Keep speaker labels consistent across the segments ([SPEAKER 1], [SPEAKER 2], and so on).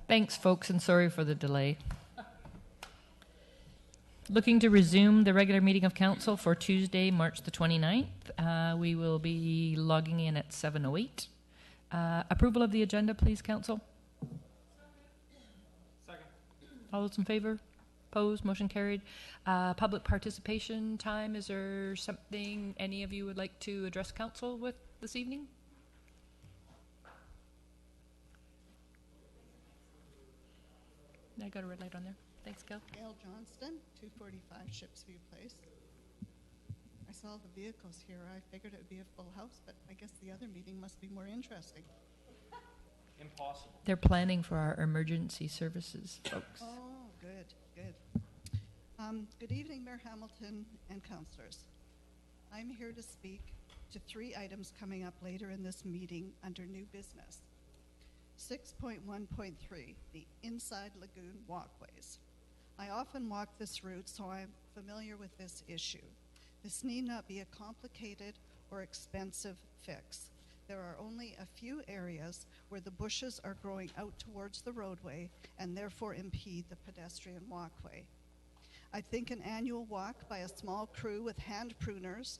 [SPEAKER 1] Thanks, folks, and sorry for the delay. Looking to resume the regular meeting of council for Tuesday, March the 29th. We will be logging in at 7:08. Approval of the agenda, please, council.
[SPEAKER 2] Second.
[SPEAKER 1] All those in favour? Opposed? Motion carried. Public participation time. Is there something any of you would like to address council with this evening? I got a red light on there. Thanks, Kel.
[SPEAKER 3] Gail Johnston, 245 Shipsview Place. I saw the vehicles here. I figured it would be a full house, but I guess the other meeting must be more interesting.
[SPEAKER 2] Impossible.
[SPEAKER 1] They're planning for our emergency services, folks.
[SPEAKER 3] Oh, good, good. Good evening, Mayor Hamilton and councillors. I'm here to speak to 3 items coming up later in this meeting under new business. 6.1.3, the Inside Lagoon Walkways. I often walk this route, so I'm familiar with this issue. This need not be a complicated or expensive fix. There are only a few areas where the bushes are growing out towards the roadway and therefore impede the pedestrian walkway. I think an annual walk by a small crew with hand pruners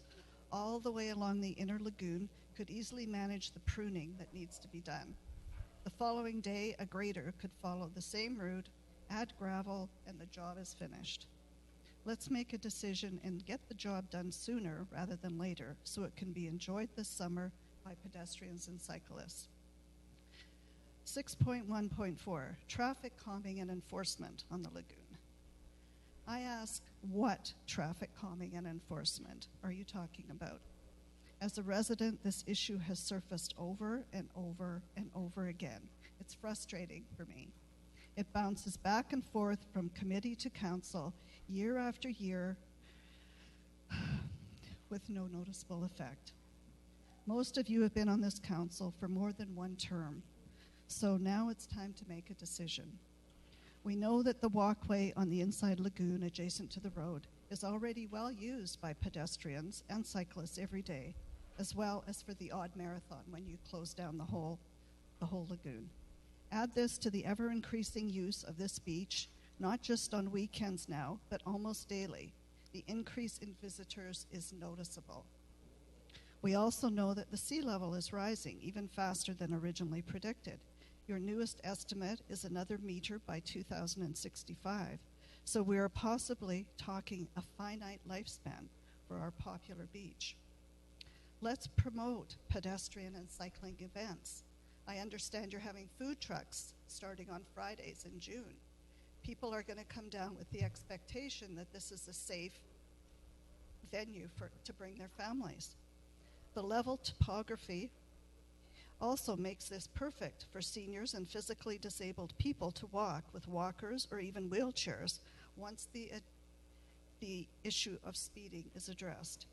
[SPEAKER 3] all the way along the inner lagoon could easily manage the pruning that needs to be done. The following day, a grader could follow the same route, add gravel, and the job is finished. Let's make a decision and get the job done sooner rather than later so it can be enjoyed this summer by pedestrians and cyclists. 6.1.4, traffic calming and enforcement on the lagoon. I ask, what traffic calming and enforcement are you talking about? As a resident, this issue has surfaced over and over and over again. It's frustrating for me. It bounces back and forth from committee to council year after year with no noticeable effect. Most of you have been on this council for more than one term, so now it's time to make a decision. We know that the walkway on the inside lagoon adjacent to the road is already well used by pedestrians and cyclists every day, as well as for the odd marathon when you close down the whole lagoon. Add this to the ever-increasing use of this beach, not just on weekends now, but almost daily. The increase in visitors is noticeable. We also know that the sea level is rising even faster than originally predicted. Your newest estimate is another meter by 2065. So we are possibly talking a finite lifespan for our popular beach. Let's promote pedestrian and cycling events. I understand you're having food trucks starting on Fridays in June. People are going to come down with the expectation that this is a safe venue to bring their families. The level topography also makes this perfect for seniors and physically disabled people to walk with walkers or even wheelchairs once the issue of speeding is addressed.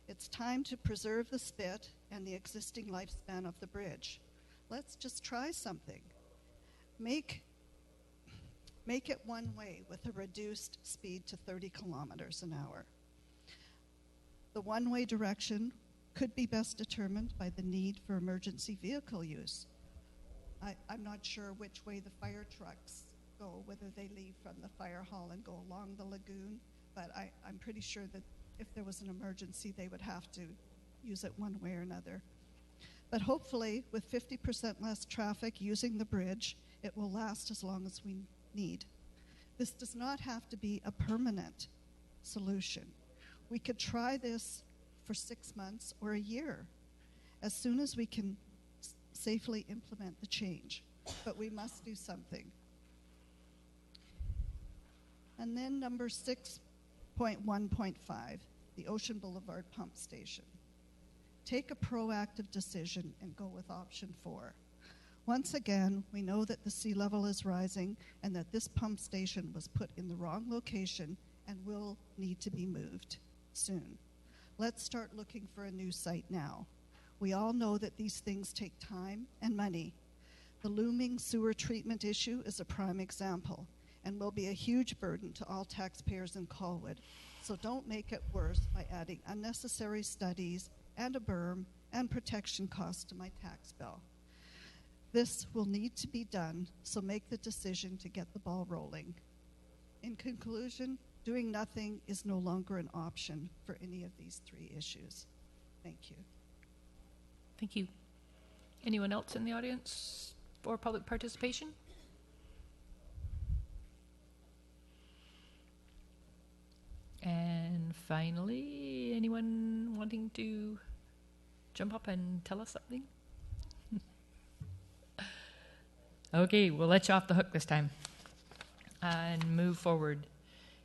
[SPEAKER 3] It's time to preserve the spit and the existing lifespan of the bridge. Let's just try something. Make it one way with a reduced speed to 30 kilometers an hour. The one-way direction could be best determined by the need for emergency vehicle use. I'm not sure which way the fire trucks go, whether they leave from the fire hall and go along the lagoon, but I'm pretty sure that if there was an emergency, they would have to use it one way or another. But hopefully, with 50% less traffic using the bridge, it will last as long as we need. This does not have to be a permanent solution. We could try this for 6 months or a year, as soon as we can safely implement the change. But we must do something. And then number 6.1.5, the Ocean Boulevard Pump Station. Take a proactive decision and go with option 4. Once again, we know that the sea level is rising and that this pump station was put in the wrong location and will need to be moved soon. Let's start looking for a new site now. We all know that these things take time and money. The looming sewer treatment issue is a prime example and will be a huge burden to all taxpayers in Colwood. So don't make it worse by adding unnecessary studies and a berm and protection costs to my tax bill. This will need to be done, so make the decision to get the ball rolling. In conclusion, doing nothing is no longer an option for any of these three issues. Thank you.
[SPEAKER 1] Thank you. Anyone else in the audience for public participation? And finally, anyone wanting to jump up and tell us something? Okay, we'll let you off the hook this time and move forward.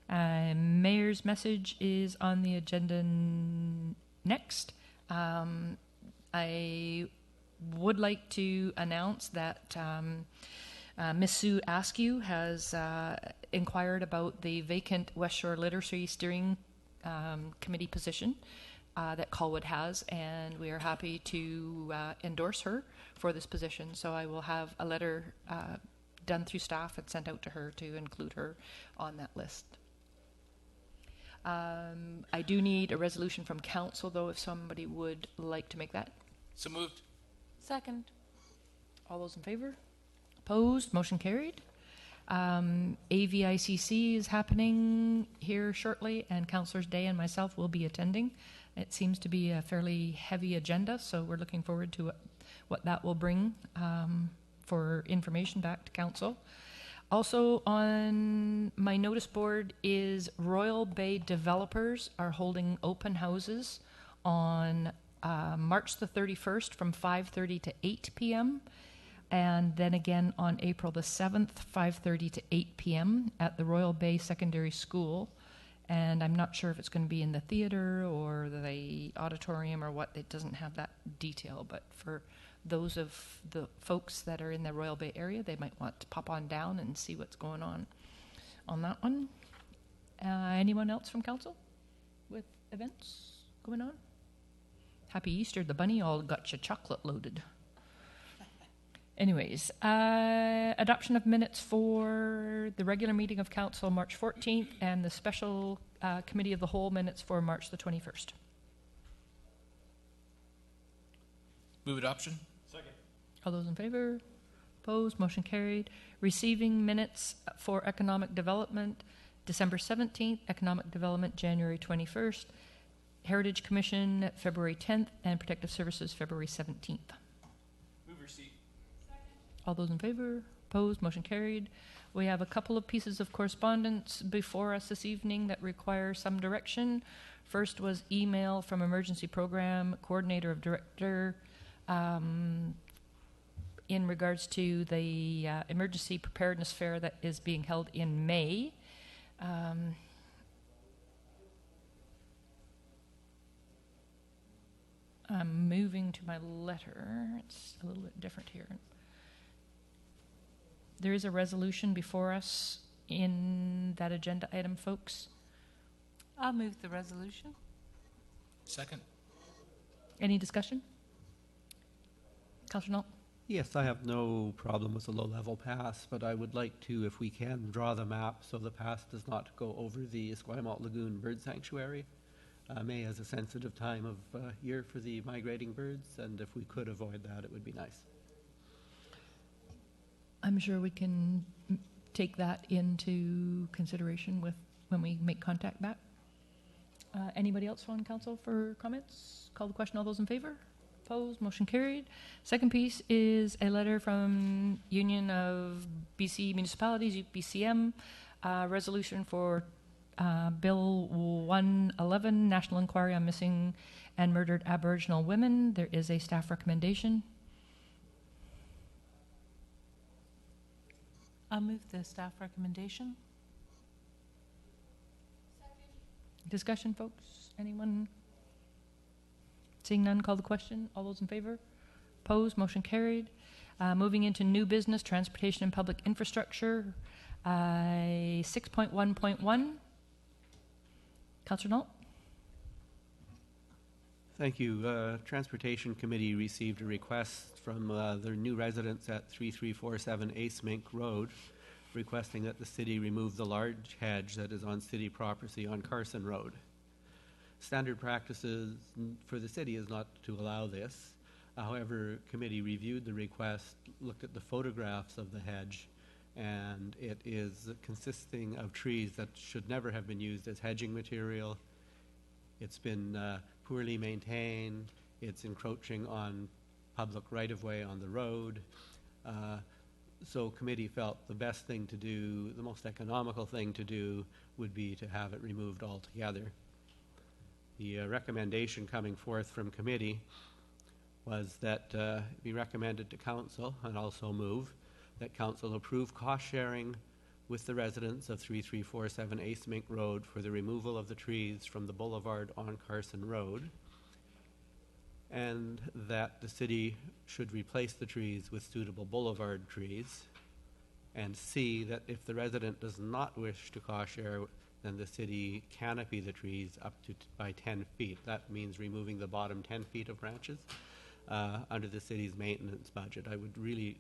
[SPEAKER 1] Mayor's message is on the agenda next. I would like to announce that Miss Sue Askew has inquired about the vacant West Shore Literacy Steering Committee position that Colwood has, and we are happy to endorse her for this position. So I will have a letter done through staff and sent out to her to include her on that list. I do need a resolution from council, though, if somebody would like to make that.
[SPEAKER 2] So moved.
[SPEAKER 1] Second. All those in favor? Opposed? Motion carried. AVICC is happening here shortly, and Councillors Day and myself will be attending. It seems to be a fairly heavy agenda, so we're looking forward to what that will bring for information back to council. Also on my notice board is Royal Bay developers are holding open houses on March the 31st from 5:30 to 8 p.m. and then again on April the 7th, 5:30 to 8 p.m. at the Royal Bay Secondary School. And I'm not sure if it's going to be in the theater or the auditorium or what. It doesn't have that detail, but for those of the folks that are in the Royal Bay area, they might want to pop on down and see what's going on that one. Anyone else from council with events going on? Happy Easter. The bunny all got you chocolate loaded. Anyways, adoption of minutes for the regular meeting of council March 14th and the special committee of the whole minutes for March the 21st.
[SPEAKER 2] Move adoption. Second.
[SPEAKER 1] All those in favor? Opposed? Motion carried. Receiving minutes for economic development December 17th, economic development January 21st, Heritage Commission February 10th, and Protective Services February 17th.
[SPEAKER 2] Move receipt.
[SPEAKER 1] All those in favor? Opposed? Motion carried. We have a couple of pieces of correspondence before us this evening that require some direction. First was email from Emergency Program Coordinator of Director in regards to the Emergency Preparedness Fair that is being held in May. I'm moving to my letter. It's a little bit different here. There is a resolution before us in that agenda item, folks.
[SPEAKER 4] I'll move the resolution.
[SPEAKER 2] Second.
[SPEAKER 1] Any discussion? Councillor Knoll?
[SPEAKER 5] Yes, I have no problem with the low-level pass, but I would like to, if we can, draw the map so the pass does not go over the Esquimalt Lagoon Bird Sanctuary. May is a sensitive time of year for the migrating birds, and if we could avoid that, it would be nice.
[SPEAKER 1] I'm sure we can take that into consideration with when we make contact back. Anybody else on council for comments? Call the question. All those in favor? Opposed? Motion carried. Second piece is a letter from Union of BC Municipalities, UBCM, resolution for Bill 111, National Inquiry on Missing and Murdered Aboriginal Women. There is a staff recommendation.
[SPEAKER 4] I'll move the staff recommendation.
[SPEAKER 1] Discussion, folks? Anyone? Seeing none, call the question. All those in favor? Opposed? Motion carried. Moving into new business, transportation and public infrastructure. 6.1.1. Councillor Knoll?
[SPEAKER 5] Thank you. Transportation Committee received a request from the new residents at 3347 Acemink Road requesting that the city remove the large hedge that is on city property on Carson Road. Standard practices for the city is not to allow this. However, committee reviewed the request, looked at the photographs of the hedge, and it is consisting of trees that should never have been used as hedging material. It's been poorly maintained. It's encroaching on public right-of-way on the road. So committee felt the best thing to do, the most economical thing to do, would be to have it removed altogether. The recommendation coming forth from committee was that it be recommended to council, and also move, that council approve cost sharing with the residents of 3347 Acemink Road for the removal of the trees from the boulevard on Carson Road, and that the city should replace the trees with suitable boulevard trees, and C, that if the resident does not wish to cost share, then the city canopy the trees up to by 10 feet. That means removing the bottom 10 feet of branches under the city's maintenance budget. I would really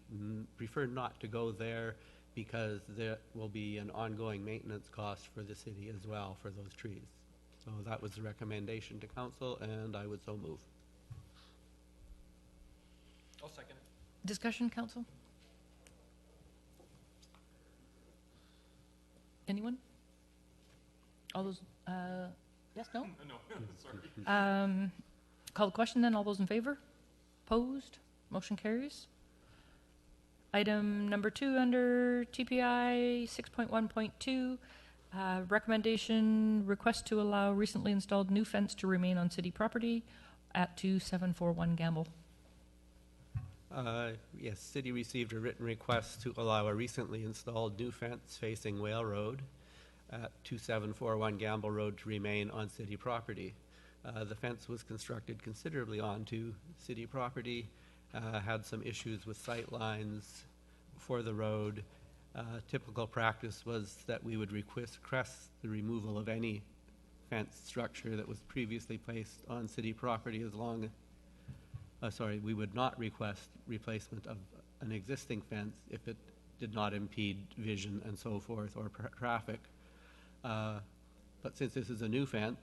[SPEAKER 5] prefer not to go there, because there will be an ongoing maintenance cost for the city as well for those trees. So that was the recommendation to council, and I would so move.
[SPEAKER 2] I'll second it.
[SPEAKER 1] Discussion, council? Anyone? All those, yes, no?
[SPEAKER 2] No, sorry.
[SPEAKER 1] Call the question then. All those in favor? Opposed? Motion carries. Item number 2 under TPI 6.1.2, recommendation request to allow recently installed new fence to remain on city property at 2741 Gamble.
[SPEAKER 5] Yes, city received a written request to allow a recently installed new fence facing Wale Road at 2741 Gamble Road to remain on city property. The fence was constructed considerably onto city property, had some issues with sight lines for the road. Typical practice was that we would request the removal of any fence structure that was previously placed on city property, as long we would not request replacement of an existing fence if it did not impede vision and so forth, or traffic. But since this is a new fence,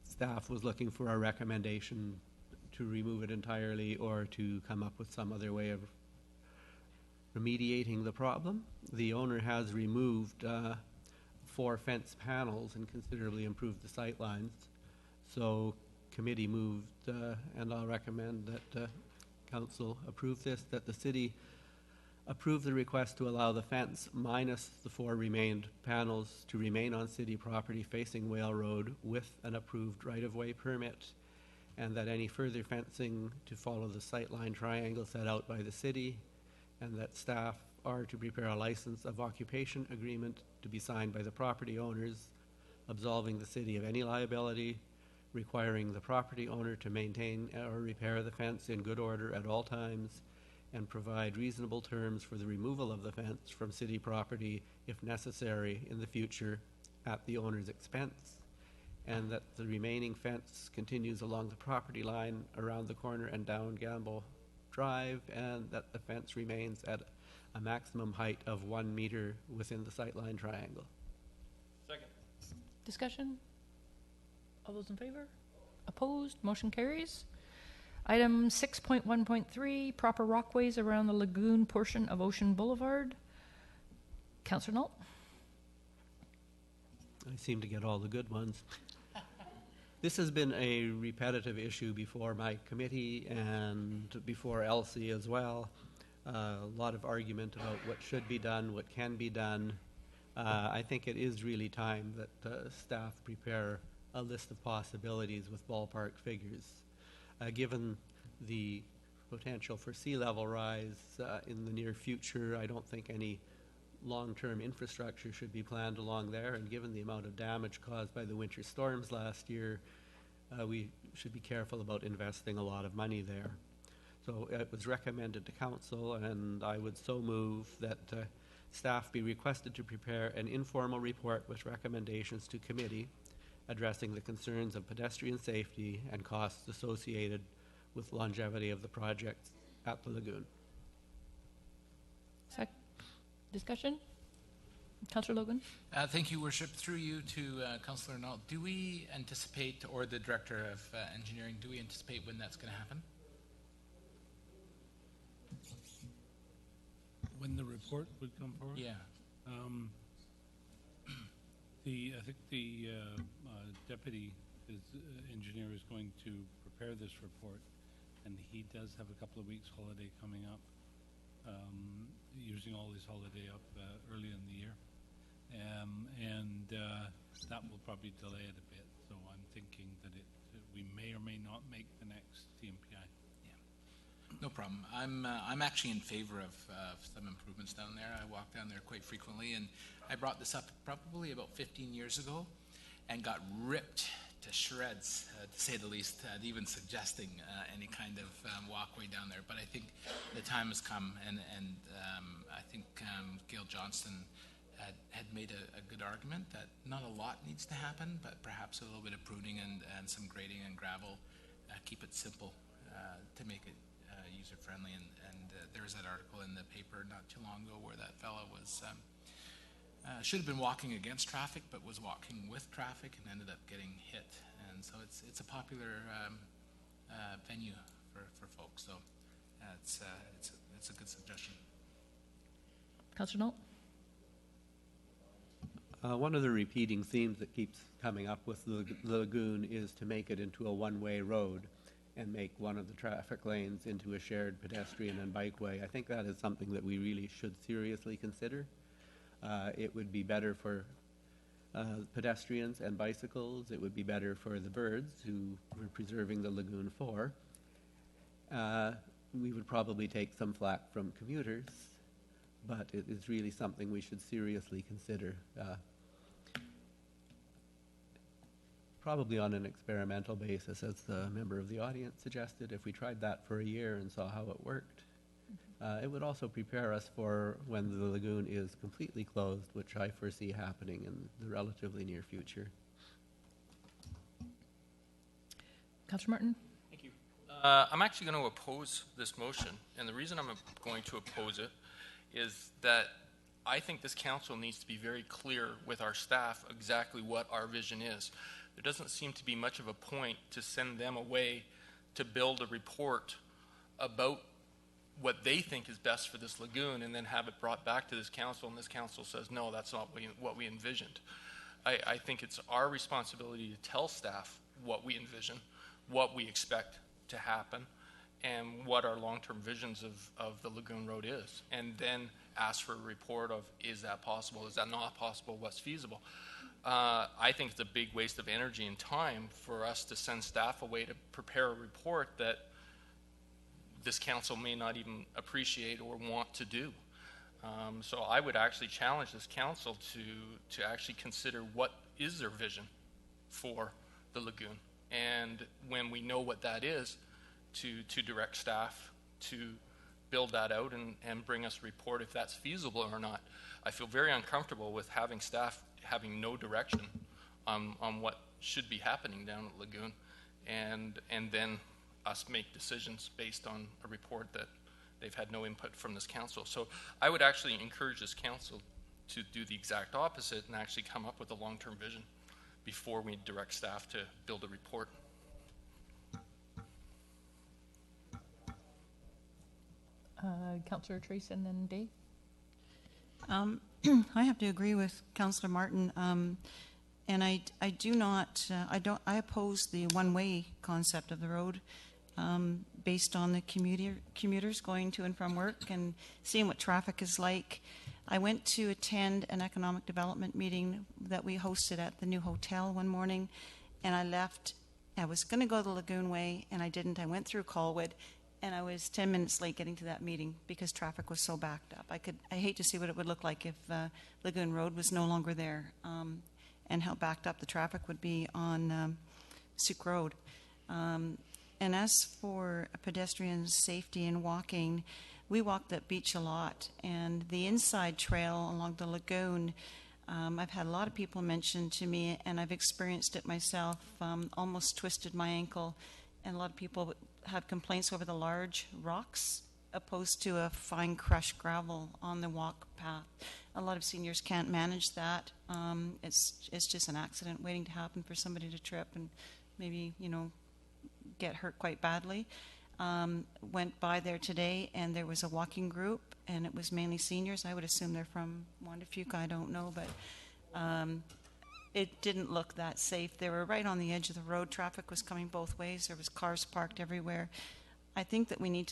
[SPEAKER 5] staff was looking for a recommendation to remove it entirely, or to come up with some other way of remediating the problem. The owner has removed 4 fence panels and considerably improved the sight lines. So committee moved, and I'll recommend that council approve this, that the city approve the request to allow the fence minus the 4 remained panels to remain on city property facing Wale Road with an approved right-of-way permit, and that any further fencing to follow the sightline triangle set out by the city, and that staff are to prepare a license of occupation agreement to be signed by the property owners, absolving the city of any liability, requiring the property owner to maintain or repair the fence in good order at all times, and provide reasonable terms for the removal of the fence from city property if necessary in the future at the owner's expense, and that the remaining fence continues along the property line around the corner and down Gamble Drive, and that the fence remains at a maximum height of 1 meter within the sightline triangle.
[SPEAKER 2] Second.
[SPEAKER 1] Discussion? All those in favor? Opposed? Motion carries. Item 6.1.3, proper walkways around the lagoon portion of Ocean Boulevard. Councillor Nault?
[SPEAKER 5] I seem to get all the good ones. This has been a repetitive issue before my committee and before Elsie as well. A lot of argument about what should be done, what can be done. I think it is really time that staff prepare a list of possibilities with ballpark figures. Given the potential for sea level rise in the near future, I don't think any long-term infrastructure should be planned along there, and given the amount of damage caused by the winter storms last year, we should be careful about investing a lot of money there. So it was recommended to council, and I would so move that staff be requested to prepare an informal report with recommendations to committee addressing the concerns of pedestrian safety and costs associated with longevity of the project at the lagoon.
[SPEAKER 1] Discussion? Councillor Logan?
[SPEAKER 6] Thank you, Worship. Through you to Councillor Nault, do we anticipate, or the Director of Engineering, do we anticipate when that's going to happen?
[SPEAKER 7] When the report would come forward?
[SPEAKER 6] Yeah.
[SPEAKER 7] I think the deputy engineer is going to prepare this report, and he does have a couple of weeks holiday coming up, using all his holiday up early in the year, and that will probably delay it a bit. So I'm thinking that we may or may not make the next TMPI.
[SPEAKER 6] No problem. I'm actually in favor of some improvements down there. I walk down there quite frequently, and I brought this up probably about 15 years ago and got ripped to shreds, to say the least, even suggesting any kind of walkway down there. But I think the time has come, and I think Gail Johnston had made a good argument that not a lot needs to happen, but perhaps a little bit of pruning and some grading and gravel, keep it simple to make it user-friendly, and there was that article in the paper not too long ago where that fellow was should have been walking against traffic, but was walking with traffic and ended up getting hit. And so it's a popular venue for folks. So it's a good suggestion.
[SPEAKER 1] Councillor Nault?
[SPEAKER 5] One of the repeating themes that keeps coming up with the lagoon is to make it into a one-way road and make one of the traffic lanes into a shared pedestrian and bikeway. I think that is something that we really should seriously consider. It would be better for pedestrians and bicycles. It would be better for the birds who we're preserving the lagoon for. We would probably take some flack from commuters, but it is really something we should seriously consider. Probably on an experimental basis, as the member of the audience suggested. If we tried that for a year and saw how it worked, it would also prepare us for when the lagoon is completely closed, which I foresee happening in the relatively near future.
[SPEAKER 1] Councillor Martin?
[SPEAKER 2] Thank you. I'm actually going to oppose this motion, and the reason I'm going to oppose it is that I think this council needs to be very clear with our staff exactly what our vision is. There doesn't seem to be much of a point to send them away to build a report about what they think is best for this lagoon and then have it brought back to this council, and this council says, no, that's not what we envisioned. I think it's our responsibility to tell staff what we envision, what we expect to happen, and what our long-term visions of the Lagoon Road is, and then ask for a report of, is that possible, is that not possible, what's feasible. I think it's a big waste of energy and time for us to send staff away to prepare a report that this council may not even appreciate or want to do. So I would actually challenge this council to actually consider what is their vision for the lagoon. And when we know what that is, to direct staff to build that out and bring us a report if that's feasible or not. I feel very uncomfortable with having staff having no direction on what should be happening down at Lagoon, and then us make decisions based on a report that they've had no input from this council. So I would actually encourage this council to do the exact opposite and actually come up with a long-term vision before we direct staff to build a report.
[SPEAKER 1] Councillor Trace and then Dave.
[SPEAKER 8] I have to agree with Councillor Martin, and I oppose the one-way concept of the road, based on the commuters going to and from work and seeing what traffic is like. I went to attend an economic development meeting that we hosted at the new hotel one morning, and I left. I was going to go the Lagoon Way, and I didn't. I went through Colwood, and I was 10 minutes late getting to that meeting because traffic was so backed up. I hate to see what it would look like if Lagoon Road was no longer there, and how backed up the traffic would be on Souk Road. And as for pedestrians' safety and walking, we walk that beach a lot, and the inside trail along the lagoon, I've had a lot of people mention to me, and I've experienced it myself, almost twisted my ankle, and a lot of people have complaints over the large rocks opposed to a fine crushed gravel on the walk path. A lot of seniors can't manage that. It's just an accident waiting to happen for somebody to trip and maybe, get hurt quite badly. Went by there today, and there was a walking group, and it was mainly seniors. I would assume they're from Wanda Fuca, I don't know, but it didn't look that safe. They were right on the edge of the road. Traffic was coming both ways. There was cars parked everywhere. I think that we need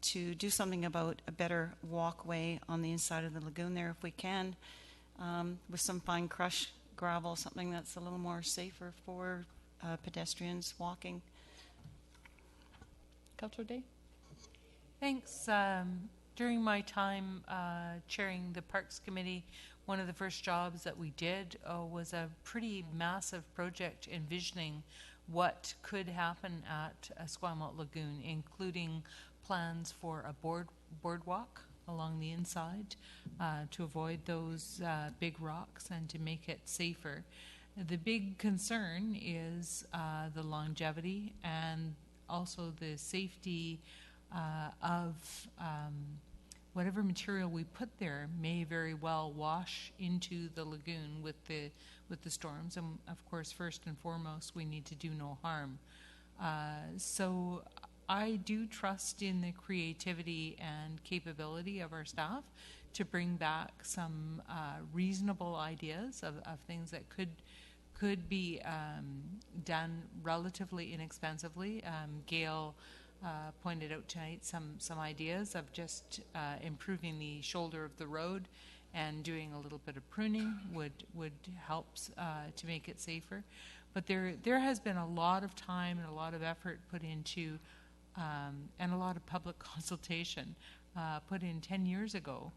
[SPEAKER 8] to do something about a better walkway on the inside of the lagoon there if we can, with some fine crushed gravel, something that's a little more safer for pedestrians walking.
[SPEAKER 1] Councillor Day?
[SPEAKER 4] Thanks. During my time chairing the Parks Committee, one of the first jobs that we did was a pretty massive project envisioning what could happen at Esquimalt Lagoon, including plans for a boardwalk along the inside to avoid those big rocks and to make it safer. The big concern is the longevity and also the safety of whatever material we put there may very well wash into the lagoon with the storms. And of course, first and foremost, we need to do no harm. So I do trust in the creativity and capability of our staff to bring back some reasonable ideas of things that could be done relatively inexpensively. Gail pointed out tonight some ideas of just improving the shoulder of the road and doing a little bit of pruning would help to make it safer. But there has been a lot of time and a lot of effort put into and a lot of public consultation put in 10 years ago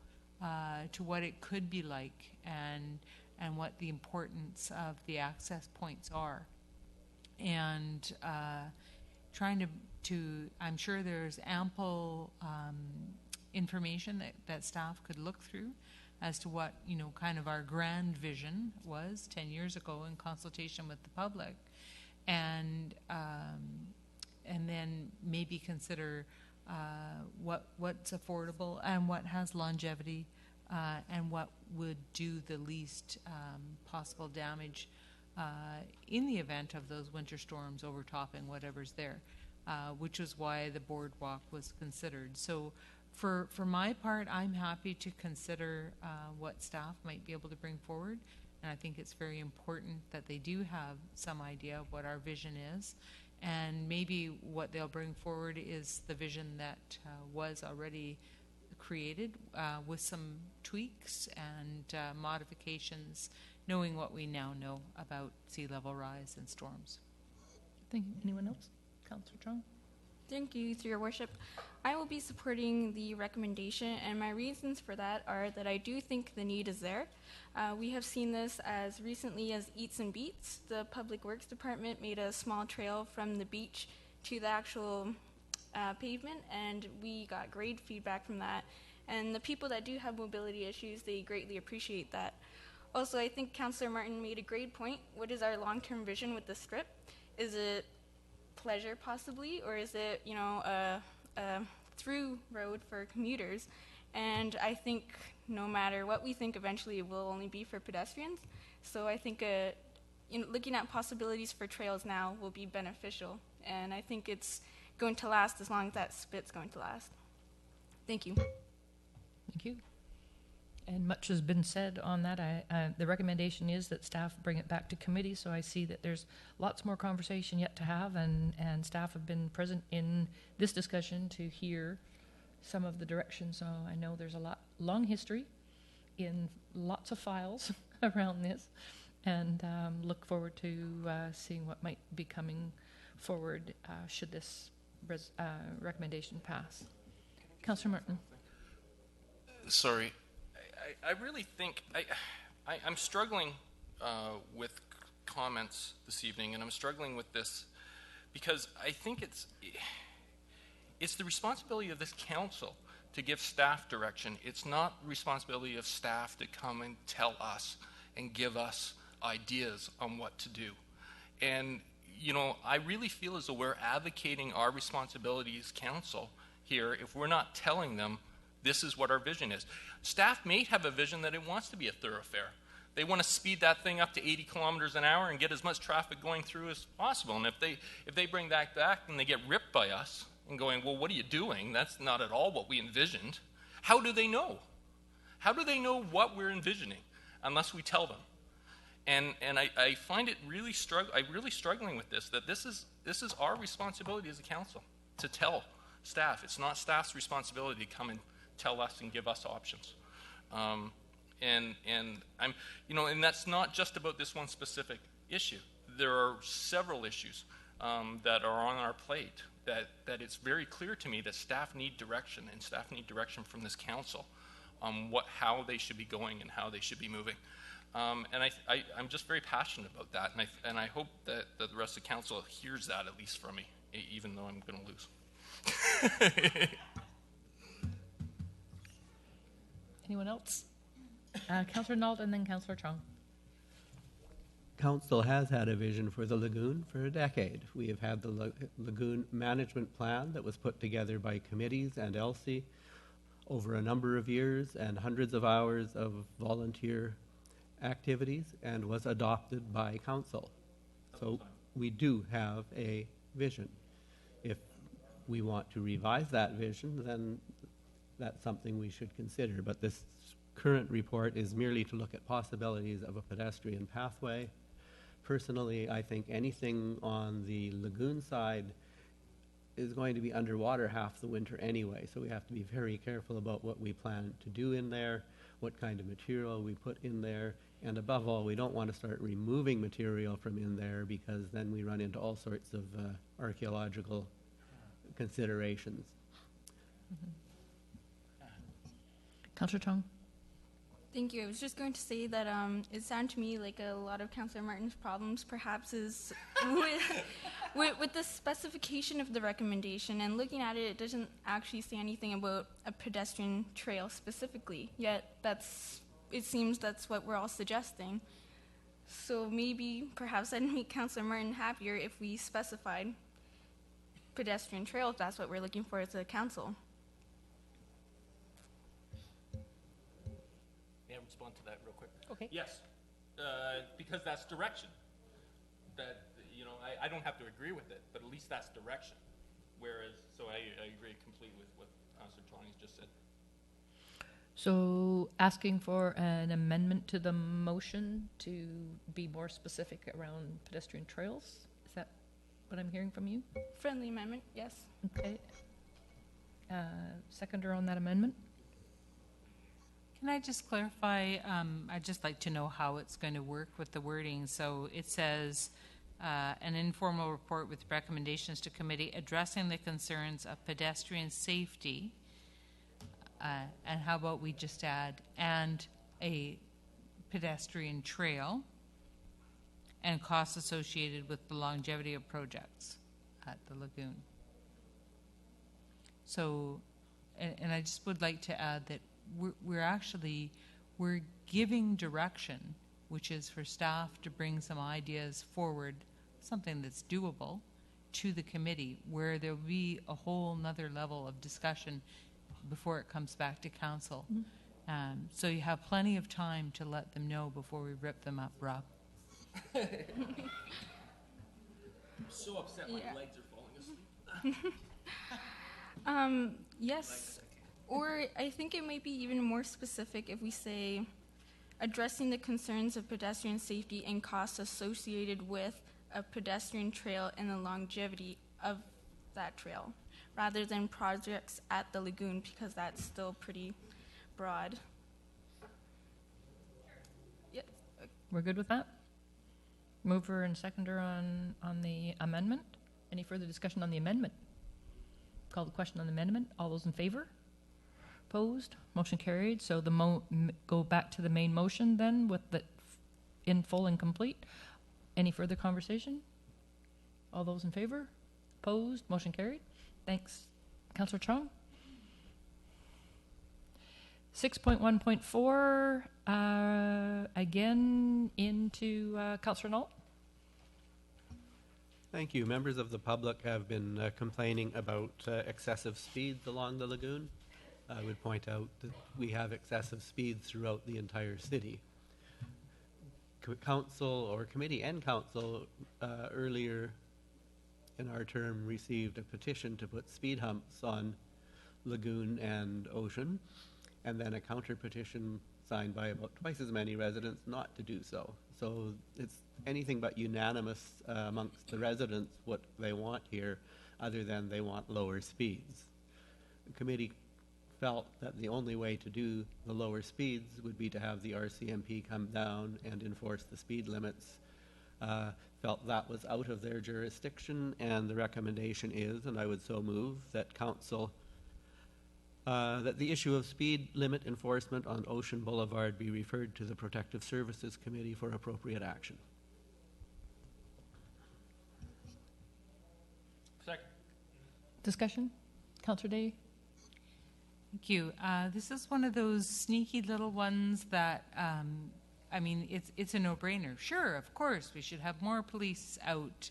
[SPEAKER 4] to what it could be like and what the importance of the access points are. And trying to I'm sure there's ample information that staff could look through as to what, kind of our grand vision was 10 years ago in consultation with the public. And then maybe consider what's affordable and what has longevity and what would do the least possible damage in the event of those winter storms overtopping whatever's there, which was why the boardwalk was considered. So for my part, I'm happy to consider what staff might be able to bring forward. And I think it's very important that they do have some idea of what our vision is. And maybe what they'll bring forward is the vision that was already created with some tweaks and modifications, knowing what we now know about sea level rise and storms.
[SPEAKER 1] Thank you. Anyone else? Councillor Chong?
[SPEAKER 9] Thank you, through your worship. I will be supporting the recommendation, and my reasons for that are that I do think the need is there. We have seen this as recently as Eats and Beats. The Public Works Department made a small trail from the beach to the actual pavement, and we got great feedback from that. And the people that do have mobility issues, they greatly appreciate that. Also, I think Councillor Martin made a great point. What is our long-term vision with the strip? Is it pleasure possibly, or is it, a through road for commuters? And I think no matter what we think, eventually it will only be for pedestrians. So I think looking at possibilities for trails now will be beneficial, and I think it's going to last as long as that spit's going to last. Thank you.
[SPEAKER 1] Thank you. And much has been said on that. The recommendation is that staff bring it back to committee, so I see that there's lots more conversation yet to have, and staff have been present in this discussion to hear some of the direction. So I know there's a long history in lots of files around this, and look forward to seeing what might be coming forward should this recommendation pass. Councillor Martin.
[SPEAKER 2] Sorry. I really think I'm struggling with comments this evening, and I'm struggling with this because I think it's the responsibility of this council to give staff direction. It's not the responsibility of staff to come and tell us and give us ideas on what to do. And I really feel as though we're advocating our responsibility as council here if we're not telling them this is what our vision is. Staff may have a vision that it wants to be a thoroughfare. They want to speed that thing up to 80 kilometers an hour and get as much traffic going through as possible. And if they bring that back and they get ripped by us and going, well, what are you doing? That's not at all what we envisioned. How do they know? How do they know what we're envisioning unless we tell them? And I find it really struggling with this, that this is our responsibility as a council to tell staff. It's not staff's responsibility to come and tell us and give us options. And I'm, and that's not just about this one specific issue. There are several issues that are on our plate that it's very clear to me that staff need direction, and staff need direction from this council on how they should be going and how they should be moving. And I'm just very passionate about that, and I hope that the rest of the council hears that, at least from me, even though I'm going to lose.
[SPEAKER 1] Anyone else? Councillor Nault and then Councillor Chong.
[SPEAKER 5] Council has had a vision for the lagoon for a decade. We have had the lagoon management plan that was put together by committees and ELSI over a number of years and hundreds of hours of volunteer activities, and was adopted by council. So we do have a vision. If we want to revise that vision, then that's something we should consider. But this current report is merely to look at possibilities of a pedestrian pathway. Personally, I think anything on the lagoon side is going to be underwater half the winter anyway, so we have to be very careful about what we plan to do in there, what kind of material we put in there, and above all, we don't want to start removing material from in there, because then we run into all sorts of archaeological considerations.
[SPEAKER 1] Councillor Chong.
[SPEAKER 9] Thank you. I was just going to say that it sounded to me like a lot of Councillor Martin's problems perhaps is with the specification of the recommendation, and looking at it, it doesn't actually say anything about a pedestrian trail specifically, yet it seems that's what we're all suggesting. So maybe perhaps I'd make Councillor Martin happier if we specified pedestrian trail, if that's what we're looking for as a council.
[SPEAKER 2] May I respond to that real quick?
[SPEAKER 1] Okay.
[SPEAKER 2] Yes, because that's direction. That, I don't have to agree with it, but at least that's direction. Whereas, so I agree completely with what Councillor Johnny's just said.
[SPEAKER 1] So asking for an amendment to the motion to be more specific around pedestrian trails? Is that what I'm hearing from you?
[SPEAKER 9] Friendly amendment, yes.
[SPEAKER 1] Okay. Seconder on that amendment?
[SPEAKER 4] Can I just clarify? I'd just like to know how it's going to work with the wording. So it says an informal report with recommendations to committee addressing the concerns of pedestrian safety. And how about we just add, and a pedestrian trail and costs associated with the longevity of projects at the lagoon. So, and I just would like to add that we're giving direction, which is for staff to bring some ideas forward, something that's doable, to the committee, where there'll be a whole nother level of discussion before it comes back to council. Mm-hmm. So you have plenty of time to let them know before we rip them up, Rob.
[SPEAKER 2] I'm so upset my legs are falling asleep.
[SPEAKER 9] Yes, or I think it might be even more specific if we say addressing the concerns of pedestrian safety and costs associated with a pedestrian trail and the longevity of that trail, rather than projects at the lagoon, because that's still pretty broad. Yep.
[SPEAKER 1] We're good with that? Mover and seconder on the amendment. Any further discussion on the amendment? Call the question on the amendment. All those in favor? Opposed? Motion carried. So the go back to the main motion then with the in full and complete. Any further conversation? All those in favor? Opposed? Motion carried. Thanks. Councillor Chong. 6.1.4, again into Councillor Nault.
[SPEAKER 5] Thank you. Members of the public have been complaining about excessive speeds along the lagoon. I would point out that we have excessive speeds throughout the entire city. Council, or committee and council, earlier in our term received a petition to put speed humps on Lagoon and Ocean, and then a counter petition signed by about twice as many residents not to do so. So it's anything but unanimous amongst the residents what they want here, other than they want lower speeds. The committee felt that the only way to do the lower speeds would be to have the RCMP come down and enforce the speed limits. Felt that was out of their jurisdiction, and the recommendation is, and I would so move, that council, that the issue of speed limit enforcement on Ocean Boulevard be referred to the Protective Services Committee for appropriate action.
[SPEAKER 2] Second.
[SPEAKER 1] Discussion? Councillor Day?
[SPEAKER 4] Thank you. This is one of those sneaky little ones that, I mean, it's a no-brainer. Sure, of course, we should have more police out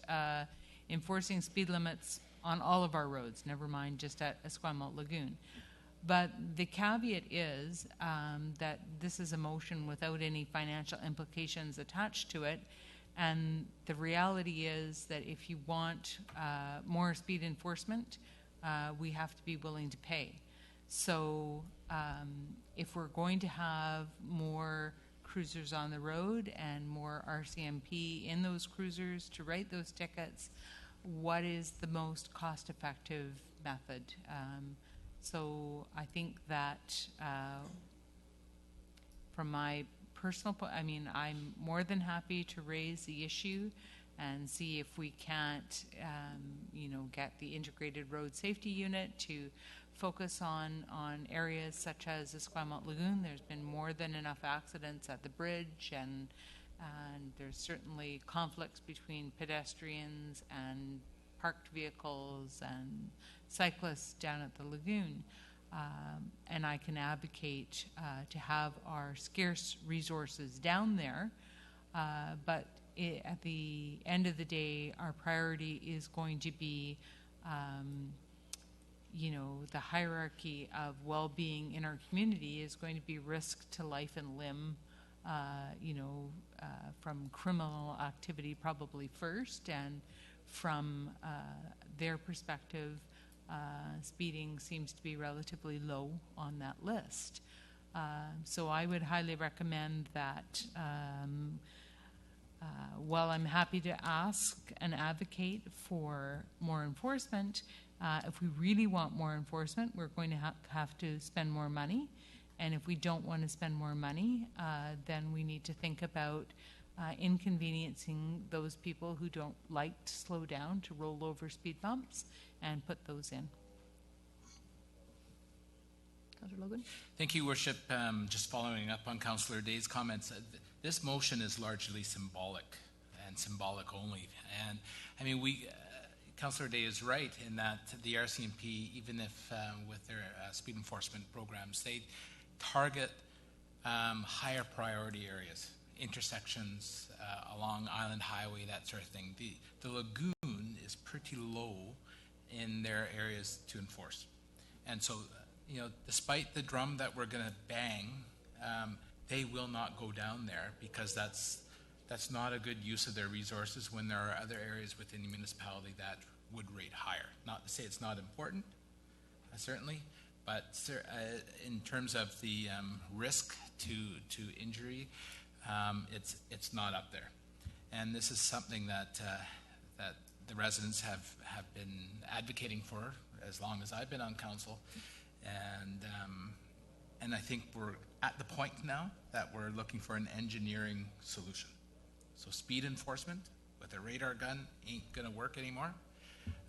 [SPEAKER 4] enforcing speed limits on all of our roads, never mind just at Esquimalt Lagoon. But the caveat is that this is a motion without any financial implications attached to it. And the reality is that if you want more speed enforcement, we have to be willing to pay. So if we're going to have more cruisers on the road and more RCMP in those cruisers to write those tickets, what is the most cost-effective method? So I think that from my personal point, I mean, I'm more than happy to raise the issue and see if we can't, you know, get the integrated road safety unit to focus on areas such as Esquimalt Lagoon. There's been more than enough accidents at the bridge, and there's certainly conflicts between pedestrians and parked vehicles and cyclists down at the lagoon. And I can advocate to have our scarce resources down there, but at the end of the day, our priority is going to be you know, the hierarchy of well-being in our community is going to be risk to life and limb, you know, from criminal activity probably first, and from their perspective, speeding seems to be relatively low on that list. So I would highly recommend that while I'm happy to ask and advocate for more enforcement, if we really want more enforcement, we're going to have to spend more money. And if we don't want to spend more money, then we need to think about inconveniencing those people who don't like to slow down to roll over speed bumps and put those in.
[SPEAKER 1] Councillor Logan?
[SPEAKER 6] Thank you, Worship. Just following up on Councillor Day's comments, this motion is largely symbolic and symbolic only. And I mean, Councillor Day is right in that the RCMP, even if with their speed enforcement programs, they target higher priority areas, intersections along Island Highway, that sort of thing. The lagoon is pretty low in their areas to enforce. And so, you know, despite the drum that we're going to bang, they will not go down there because that's not a good use of their resources when there are other areas within the municipality that would rate higher. Not to say it's not important, certainly, but in terms of the risk to injury, it's not up there. And this is something that that the residents have been advocating for as long as I've been on council, and I think we're at the point now that we're looking for an engineering solution. So speed enforcement with a radar gun ain't going to work anymore.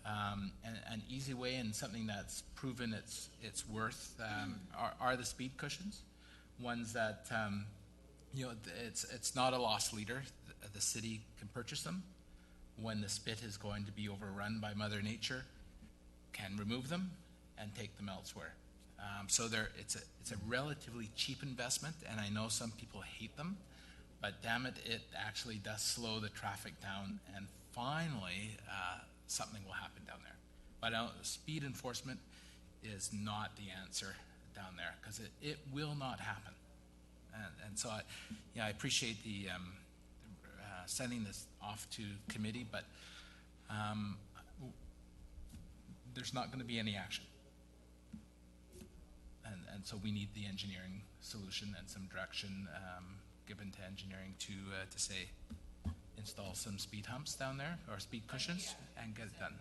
[SPEAKER 6] And an easy way and something that's proven its worth are the speed cushions, ones that you know, it's not a loss leader. The city can purchase them when the spit is going to be overrun by Mother Nature, can remove them and take them elsewhere. So it's a relatively cheap investment, and I know some people hate them, but damn it, it actually does slow the traffic down and finally something will happen down there. But speed enforcement is not the answer down there, because it will not happen. And so, I appreciate the sending this off to committee, but there's not going to be any action. And so we need the engineering solution and some direction given to engineering to say, install some speed humps down there, or speed cushions, and get it done.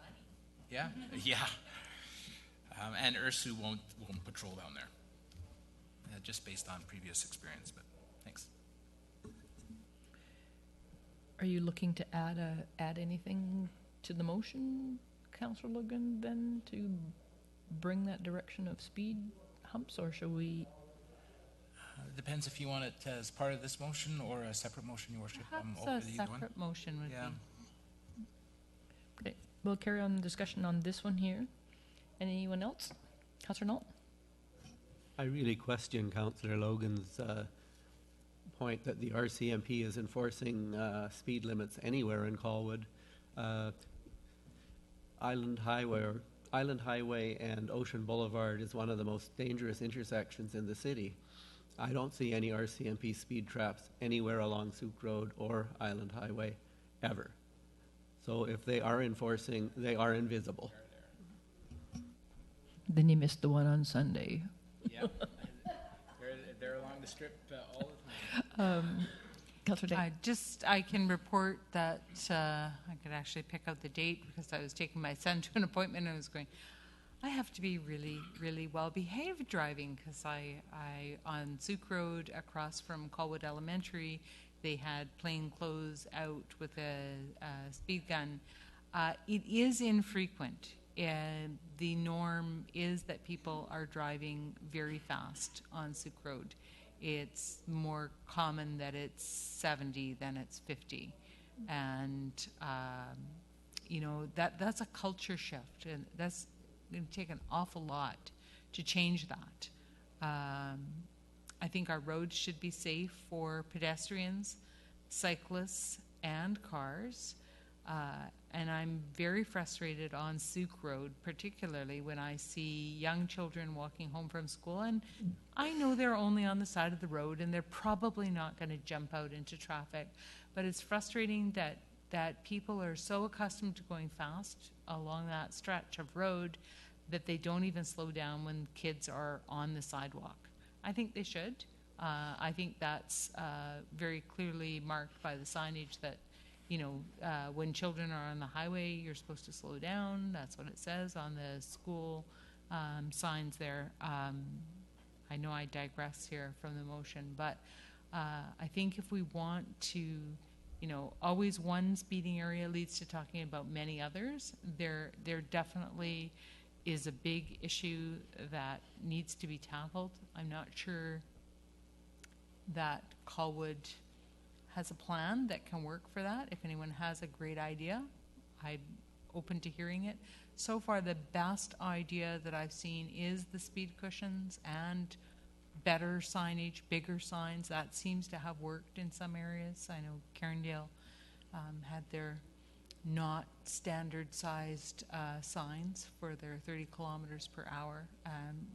[SPEAKER 6] Yeah, yeah. And URSU won't patrol down there, just based on previous experience. But thanks.
[SPEAKER 1] Are you looking to add anything to the motion, Councillor Logan, then, to bring that direction of speed humps, or shall we?
[SPEAKER 6] Depends if you want it as part of this motion or a separate motion, Your Worship.
[SPEAKER 4] Perhaps a separate motion would be.
[SPEAKER 1] Okay, we'll carry on the discussion on this one here. Anyone else? Councillor Knoll?
[SPEAKER 5] I really question Councillor Logan's point that the RCMP is enforcing speed limits anywhere in Colwood. Island Highway and Ocean Boulevard is one of the most dangerous intersections in the city. I don't see any RCMP speed traps anywhere along Souk Road or Island Highway, ever. So if they are enforcing, they are invisible.
[SPEAKER 1] Then you missed the one on Sunday.
[SPEAKER 6] Yeah, they're along the strip all the time.
[SPEAKER 1] Councillor Day.
[SPEAKER 4] I can report that I could actually pick out the date, because I was taking my son to an appointment and I was going, I have to be really, really well behaved driving, because I on Souk Road across from Colwood Elementary, they had plain clothes out with a speed gun. It is infrequent. The norm is that people are driving very fast on Souk Road. It's more common that it's 70 than it's 50. And, that's a culture shift. And that's going to take an awful lot to change that. I think our roads should be safe for pedestrians, cyclists, and cars. And I'm very frustrated on Souk Road, particularly when I see young children walking home from school. And I know they're only on the side of the road and they're probably not going to jump out into traffic. But it's frustrating that people are so accustomed to going fast along that stretch of road that they don't even slow down when kids are on the sidewalk. I think they should. I think that's very clearly marked by the signage that, when children are on the highway, you're supposed to slow down. That's what it says on the school signs there. I know I digress here from the motion, but I think if we want to, always one speeding area leads to talking about many others. There definitely is a big issue that needs to be tackled. I'm not sure that Colwood has a plan that can work for that. If anyone has a great idea, I'm open to hearing it. So far, the best idea that I've seen is the speed cushions and better signage, bigger signs. That seems to have worked in some areas. I know Carindale had their not standard-sized signs for their 30 kilometers per hour,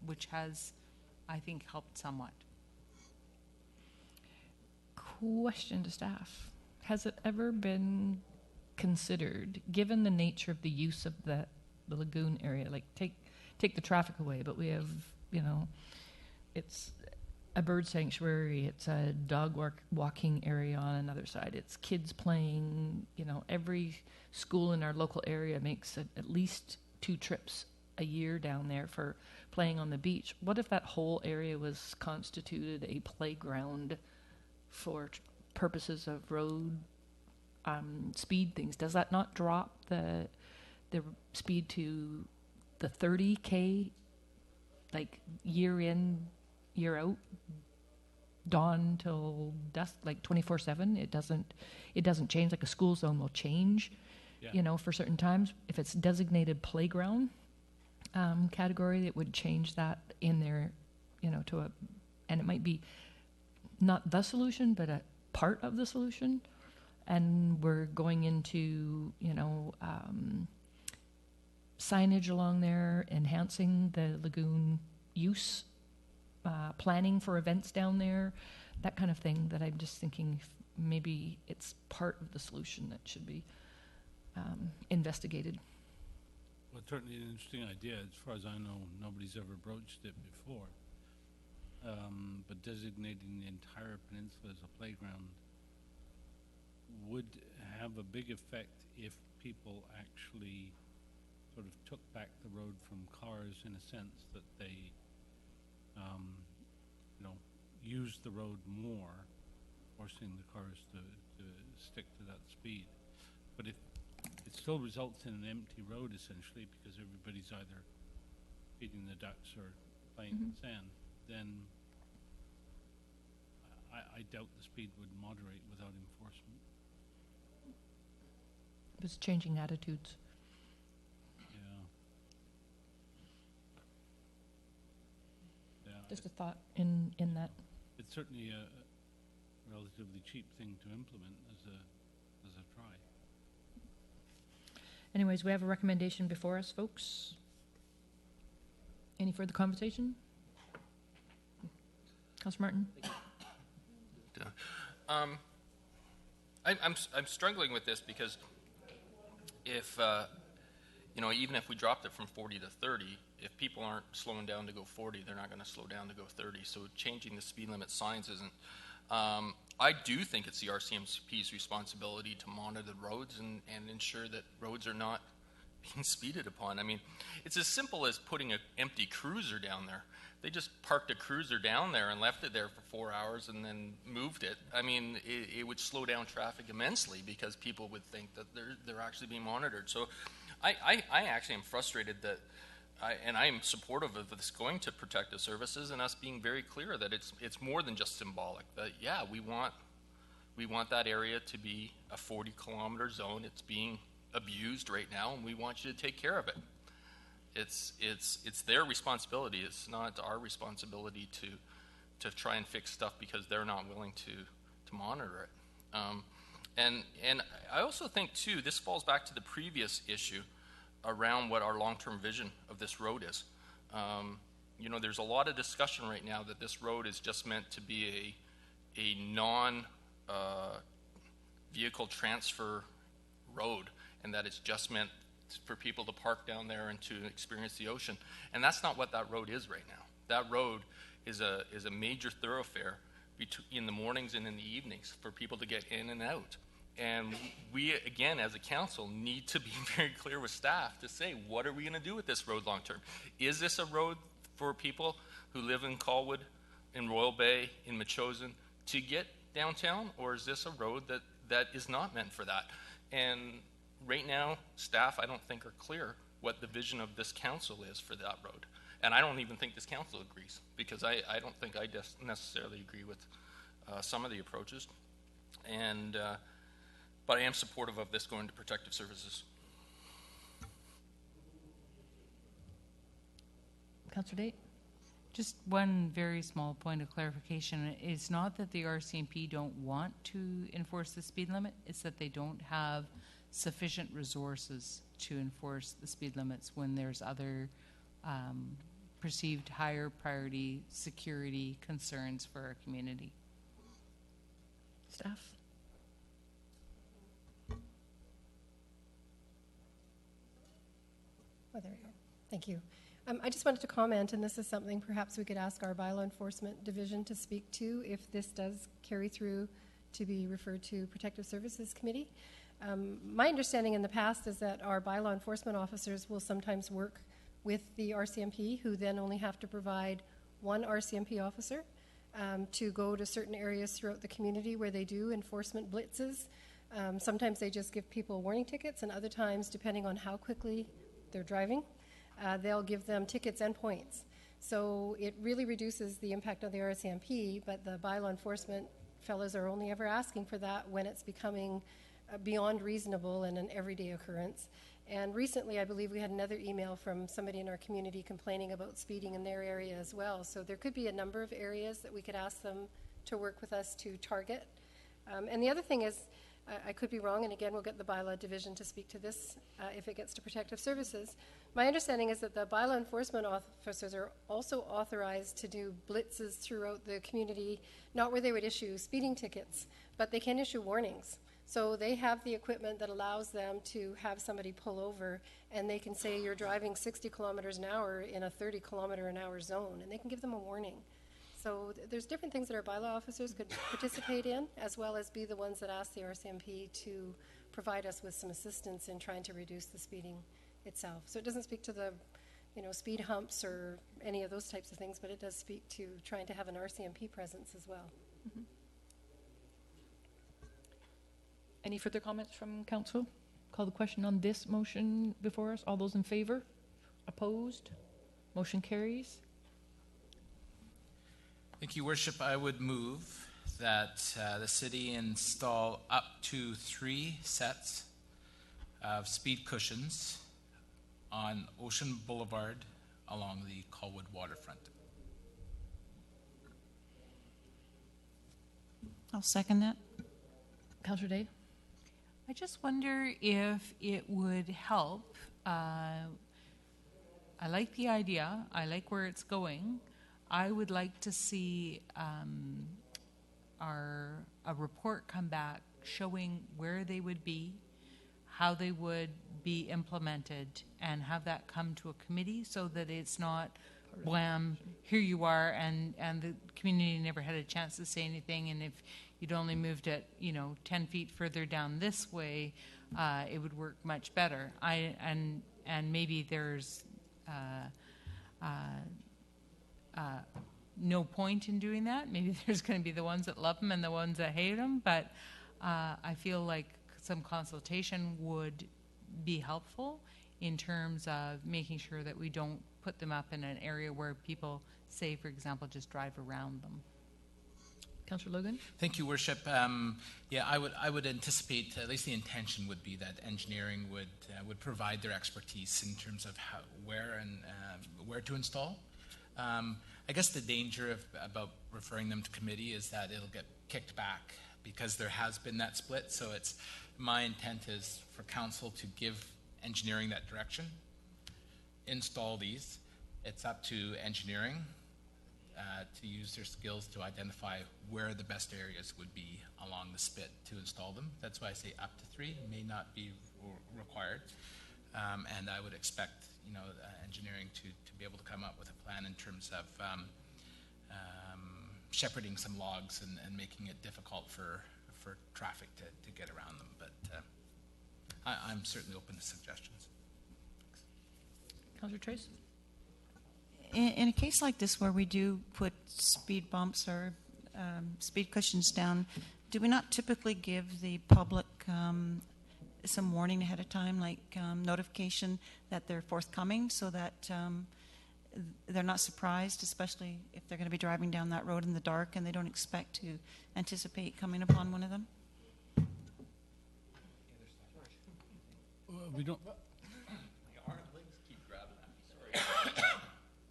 [SPEAKER 4] which has, I think, helped somewhat.
[SPEAKER 1] Question to staff. Has it ever been considered, given the nature of the use of the lagoon area, like take the traffic away, but we have, it's a bird sanctuary, it's a dog walking area on another side, it's kids playing, every school in our local area makes at least 2 trips a year down there for playing on the beach. What if that whole area was constituted a playground for purposes of road speed things? Does that not drop the speed to the 30K, like year in, year out, dawn till dusk, like 24/7? It doesn't change. Like a school zone will change, for certain times. If it's designated playground category, it would change that in there, and it might be not the solution, but a part of the solution. and we're going into, signage along there, enhancing the lagoon use, planning for events down there, that kind of thing, that I'm just thinking maybe it's part of the solution that should be investigated.
[SPEAKER 7] Well, it's certainly an interesting idea. As far as I know, nobody's ever broached it before. But designating the entire peninsula as a playground would have a big effect if people actually sort of took back the road from cars, in a sense that they, used the road more, forcing the cars to stick to that speed. But if it still results in an empty road, essentially, because everybody's either feeding the ducks or playing in sand, then I doubt the speed would moderate without enforcement.
[SPEAKER 1] It's changing attitudes.
[SPEAKER 7] Yeah.
[SPEAKER 1] Just a thought in that.
[SPEAKER 7] It's certainly a relatively cheap thing to implement as a try.
[SPEAKER 1] Anyways, we have a recommendation before us, folks. Any further conversation? Councillor Martin?
[SPEAKER 2] I'm struggling with this because if even if we dropped it from 40 to 30, if people aren't slowing down to go 40, they're not going to slow down to go 30. So changing the speed limit signs isn't. I do think it's the RCMP's responsibility to monitor the roads and ensure that roads are not being speeded upon. I mean, it's as simple as putting an empty cruiser down there. They just parked a cruiser down there and left it there for 4 hours and then moved it. I mean, it would slow down traffic immensely because people would think that they're actually being monitored. So I actually am frustrated that I am supportive of this going to protective services and us being very clear that it's more than just symbolic. That we want that area to be a 40-kilometer zone. It's being abused right now, and we want you to take care of it. It's their responsibility. It's not our responsibility to try and fix stuff because they're not willing to monitor it. And I also think too, this falls back to the previous issue around what our long-term vision of this road is. There's a lot of discussion right now that this road is just meant to be a non vehicle transfer road, and that it's just meant for people to park down there and to experience the ocean. And that's not what that road is right now. That road is a major thoroughfare in the mornings and in the evenings for people to get in and out. And we, again, as a council, need to be very clear with staff to say, what are we going to do with this road long term? Is this a road for people who live in Colwood, in Royal Bay, in Mechosin, to get downtown? Or is this a road that is not meant for that? And right now, staff, I don't think, are clear what the vision of this council is for that road. And I don't even think this council agrees, because I don't think I necessarily agree with some of the approaches. And but I am supportive of this going to protective services.
[SPEAKER 1] Councillor Date?
[SPEAKER 4] Just one very small point of clarification. It's not that the RCMP don't want to enforce the speed limit, it's that they don't have sufficient resources to enforce the speed limits when there's other perceived higher priority security concerns for our community.
[SPEAKER 1] Staff?
[SPEAKER 10] Oh, there we go. Thank you. I just wanted to comment, and this is something perhaps we could ask our bylaw enforcement division to speak to if this does carry through to be referred to Protective Services Committee. My understanding in the past is that our bylaw enforcement officers will sometimes work with the RCMP, who then only have to provide one RCMP officer to go to certain areas throughout the community where they do enforcement blitzes. Sometimes they just give people warning tickets, and other times, depending on how quickly they're driving, they'll give them tickets and points. So it really reduces the impact on the RCMP, but the bylaw enforcement fellows are only ever asking for that when it's becoming beyond reasonable and an everyday occurrence. And recently, I believe we had another email from somebody in our community complaining about speeding in their area as well. So there could be a number of areas that we could ask them to work with us to target. And the other thing is, I could be wrong, and again, we'll get the bylaw division to speak to this if it gets to protective services. My understanding is that the bylaw enforcement officers are also authorized to do blitzes throughout the community, not where they would issue speeding tickets, but they can issue warnings. So they have the equipment that allows them to have somebody pull over, and they can say you're driving 60 kilometers an hour in a 30 kilometer an hour zone, and they can give them a warning. So there's different things that our bylaw officers could participate in, as well as be the ones that ask the RCMP to provide us with some assistance in trying to reduce the speeding itself. So it doesn't speak to the, speed humps or any of those types of things, but it does speak to trying to have an RCMP presence as well.
[SPEAKER 1] Mm-hmm. Any further comments from council? Call the question on this motion before us. All those in favor? Opposed? Motion carries.
[SPEAKER 6] Thank you, Worship. I would move that the city install up to 3 sets of speed cushions on Ocean Boulevard along the Colwood waterfront.
[SPEAKER 8] I'll second that.
[SPEAKER 1] Councillor Day?
[SPEAKER 4] I just wonder if it would help. I like the idea. I like where it's going. I would like to see a report come back showing where they would be, how they would be implemented, and have that come to a committee so that it's not wham, here you are, and the community never had a chance to say anything, and if you'd only moved it 10 feet further down this way, it would work much better. And maybe there's no point in doing that. Maybe there's going to be the ones that love them and the ones that hate them, but I feel like some consultation would be helpful in terms of making sure that we don't put them up in an area where people, say, for example, just drive around them.
[SPEAKER 1] Councillor Logan?
[SPEAKER 6] Thank you, Worship. Yeah, I would anticipate, at least the intention would be that engineering would provide their expertise in terms of where to install. I guess the danger about referring them to committee is that it'll get kicked back because there has been that split. So my intent is for council to give engineering that direction, install these. It's up to engineering to use their skills to identify where the best areas would be along the spit to install them. That's why I say up to 3, may not be required. And I would expect engineering to be able to come up with a plan in terms of shepherding some logs and making it difficult for traffic to get around them. But I'm certainly open to suggestions.
[SPEAKER 1] Councillor Trace?
[SPEAKER 8] In a case like this where we do put speed bumps or speed cushions down, do we not typically give the public some warning ahead of time, like notification that they're forthcoming so that they're not surprised, especially if they're going to be driving down that road in the dark and they don't expect to anticipate coming upon one of them?
[SPEAKER 7] We don't.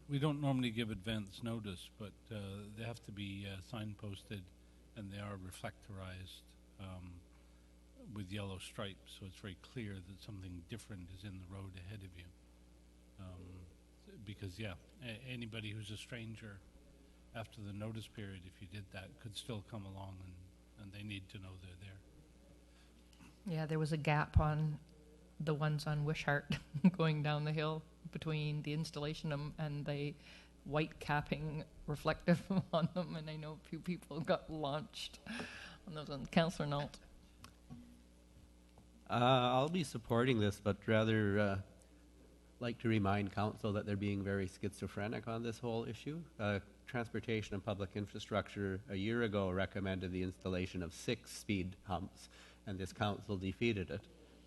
[SPEAKER 7] We don't normally give advance notice, but they have to be signposted, and they are reflectorized with yellow stripes, so it's very clear that something different is in the road ahead of you. Because, anybody who's a stranger after the notice period, if you did that, could still come along, and they need to know they're there.
[SPEAKER 1] Yeah, there was a gap on the ones on Wishart going down the hill between the installation and the white capping reflective on them, and I know a few people got launched on those ones. Councillor Nault.
[SPEAKER 5] I'll be supporting this, but rather like to remind council that they're being very schizophrenic on this whole issue. Transportation and Public Infrastructure a year ago recommended the installation of 6 speed humps, and this council defeated it.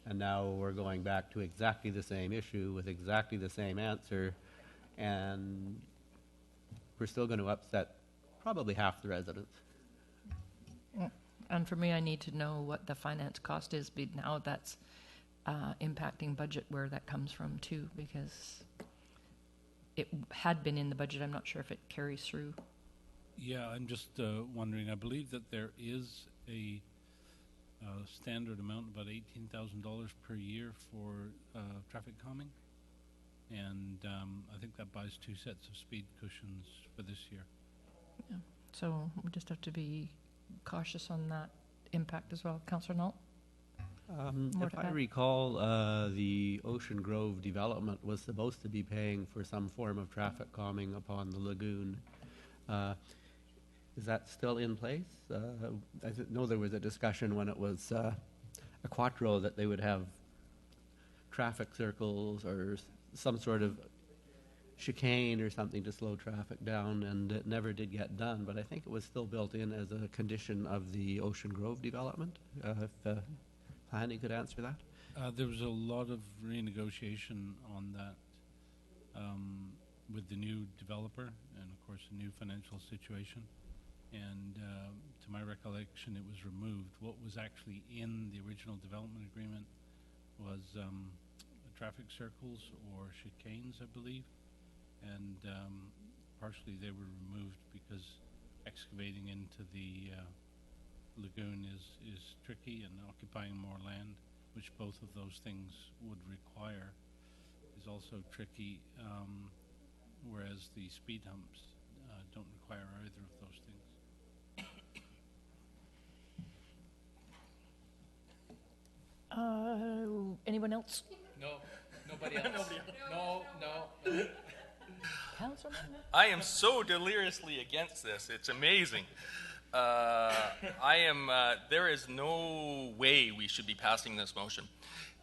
[SPEAKER 5] And now we're going back to exactly the same issue with exactly the same answer, and we're still going to upset probably half the residents.
[SPEAKER 1] And for me, I need to know what the finance cost is now that's impacting budget, where that comes from too, because it had been in the budget. I'm not sure if it carries through.
[SPEAKER 7] Yeah, I'm just wondering, I believe that there is a standard amount, about $18,000 per year for traffic calming. And I think that buys 2 sets of speed cushions for this year.
[SPEAKER 1] Yeah. So we just have to be cautious on that impact as well. Councillor Knoll? More
[SPEAKER 5] If
[SPEAKER 1] to
[SPEAKER 5] I
[SPEAKER 1] add?
[SPEAKER 5] recall, the Ocean Grove development was supposed to be paying for some form of traffic calming upon the lagoon. Is that still in place? I know there was a discussion when it was a Quattro that they would have traffic circles or some sort of chicane or something to slow traffic down, and it never did get done. But I think it was still built in as a condition of the Ocean Grove development. If planning could answer that.
[SPEAKER 7] There was a lot of renegotiation on that with the new developer and, of course, the new financial situation. And to my recollection, it was removed. What was actually in the original development agreement was traffic circles or chicanes, I believe. And partially they were removed because excavating into the lagoon is tricky, and occupying more land, which both of those things would require, is also tricky, whereas the speed humps don't require either of those things.
[SPEAKER 1] Anyone else?
[SPEAKER 6] No, nobody else. No.
[SPEAKER 1] Councillor Martin?
[SPEAKER 2] I am so deliriously against this. It's amazing. There is no way we should be passing this motion.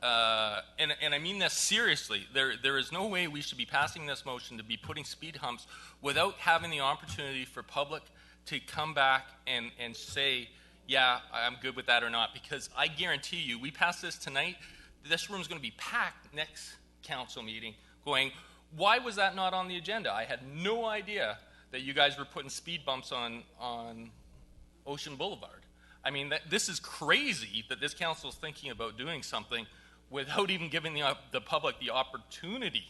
[SPEAKER 2] And I mean this seriously. There is no way we should be passing this motion to be putting speed humps without having the opportunity for public to come back and say, yeah, I'm good with that or not. Because I guarantee you, we pass this tonight, this room's going to be packed next council meeting going, why was that not on the agenda? I had no idea that you guys were putting speed bumps on Ocean Boulevard. I mean, this is crazy that this council is thinking about doing something without even giving the public the opportunity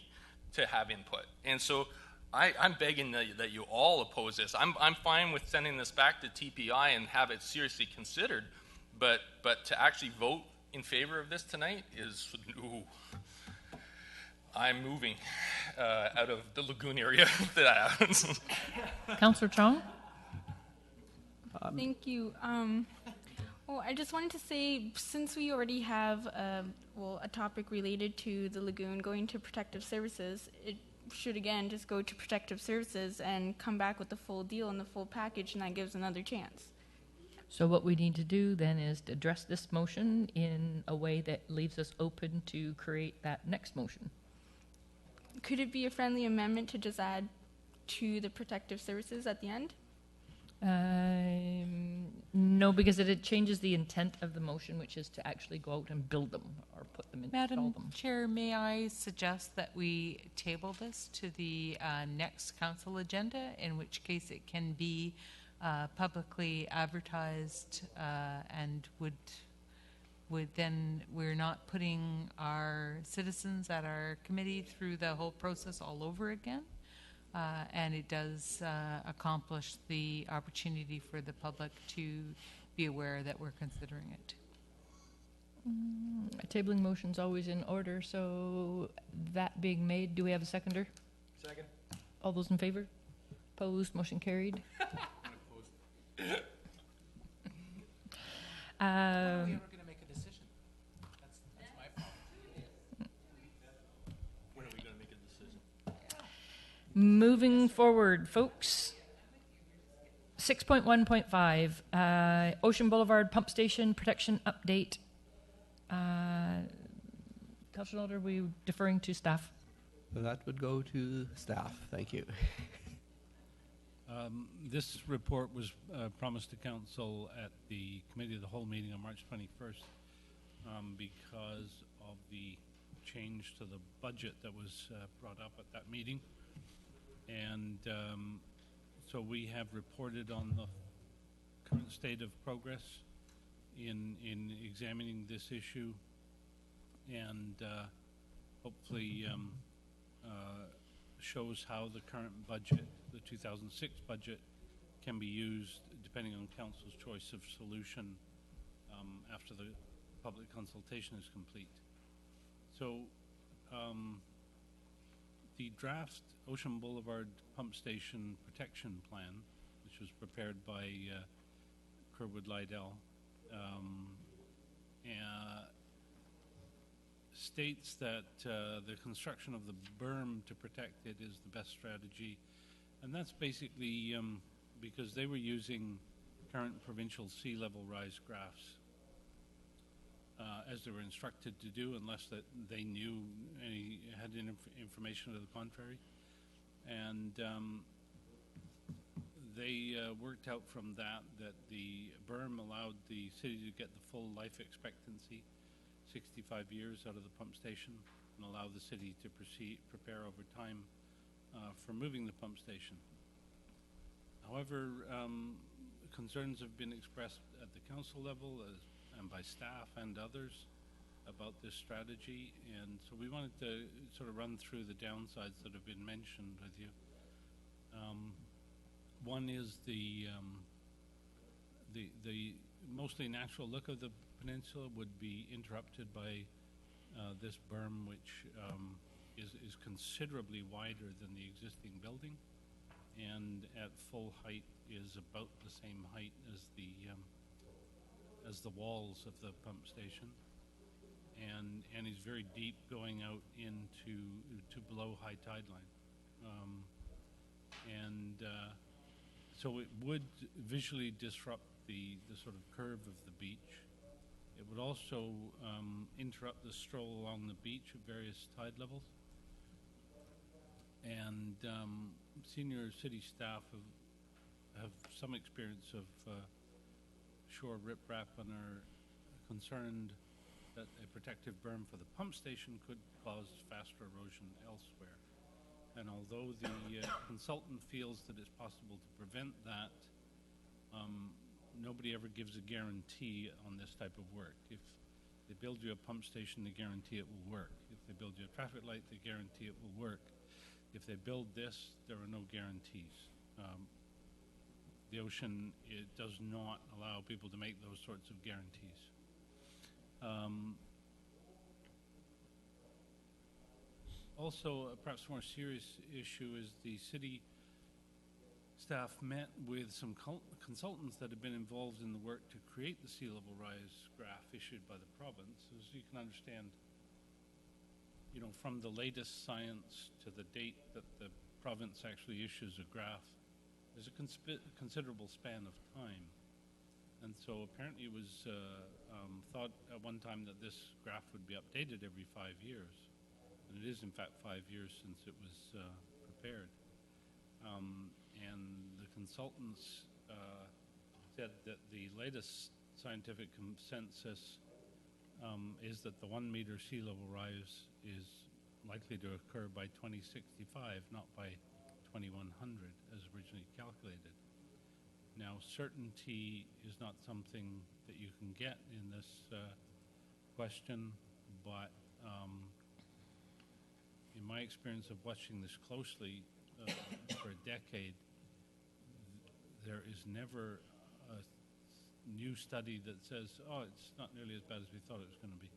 [SPEAKER 2] to have input. And so I'm begging that you all oppose this. I'm fine with sending this back to TPI and have it seriously considered, but to actually vote in favor of this tonight is, ooh, I'm moving out of the lagoon area if that happens.
[SPEAKER 1] Councillor Chong?
[SPEAKER 9] Thank you. Well, I just wanted to say, since we already have a topic related to the lagoon going to protective services, it should again just go to protective services and come back with the full deal and the full package, and that gives another chance.
[SPEAKER 1] So what we need to do then is to address this motion in a way that leaves us open to create that next motion.
[SPEAKER 9] Could it be a friendly amendment to just add to the protective services at the end?
[SPEAKER 1] No, because it changes the intent of the motion, which is to actually go out and build them or put them in, install
[SPEAKER 4] Madam
[SPEAKER 1] them.
[SPEAKER 4] Chair, may I suggest that we table this to the next council agenda, in which case it can be publicly advertised and would then, we're not putting our citizens at our committee through the whole process all over again. And it does accomplish the opportunity for the public to be aware that we're considering it.
[SPEAKER 1] A tabling motion's always in order, so that being made, do we have a seconder?
[SPEAKER 2] Second.
[SPEAKER 1] All those in favor? Opposed? Motion carried.
[SPEAKER 6] When are we ever going to make a decision? That's my problem.
[SPEAKER 2] When are we going to make a decision?
[SPEAKER 1] Moving forward, folks. 6.1.5, Ocean Boulevard Pump Station Protection Update. Councillor Alder, are we deferring to staff?
[SPEAKER 5] That would go to staff. Thank you.
[SPEAKER 7] This report was promised to council at the Committee of the Whole meeting on March 21st because of the change to the budget that was brought up at that meeting. And so we have reported on the current state of progress in examining this issue, and hopefully shows how the current budget, the 2006 budget, can be used depending on council's choice of solution after the public consultation is complete. So the draft Ocean Boulevard Pump Station Protection Plan, which was prepared by Kerwood Lydell, states that the construction of the berm to protect it is the best strategy. And that's basically because they were using current provincial sea level rise graphs as they were instructed to do, unless that they knew any had information to the contrary. And they worked out from that the berm allowed the city to get the full life expectancy, 65 years out of the pump station, and allow the city to prepare over time for moving the pump station. However, concerns have been expressed at the council level and by staff and others about this strategy, and so we wanted to sort of run through the downsides that have been mentioned with you. One is the mostly natural look of the peninsula would be interrupted by this berm, which is considerably wider than the existing building, and at full height is about the same height as the walls of the pump station, and is very deep, going out to below high tide line, so it would visually disrupt the sort of curve of the beach. It would also interrupt the stroll along the beach at various tide levels. And senior city staff have some experience of shore riprap and are concerned that a protective berm for the pump station could cause faster erosion elsewhere. And although the consultant feels that it's possible to prevent that, nobody ever gives a guarantee on this type of work. If they build you a pump station, they guarantee it will work. If they build you a traffic light, they guarantee it will work. If they build this, there are no guarantees. The ocean, it does not allow people to make those sorts of guarantees. Also, a perhaps more serious issue is the city staff met with some consultants that have been involved in the work to create the sea level rise graph issued by the province. As you can understand, you know, from the latest science to the date that the province actually issues a graph, there's a considerable span of time. And so apparently it was thought at one time that this graph would be updated every 5 years. And it is in fact 5 years since it was prepared. And the consultants said that the latest scientific consensus is that the 1 meter sea level rise is likely to occur by 2065, not by 2100 as originally calculated. Now, certainty is not something that you can get in this question, but in my experience of watching this closely for a decade, there is never a new study that says, oh, it's not nearly as bad as we thought it was going to be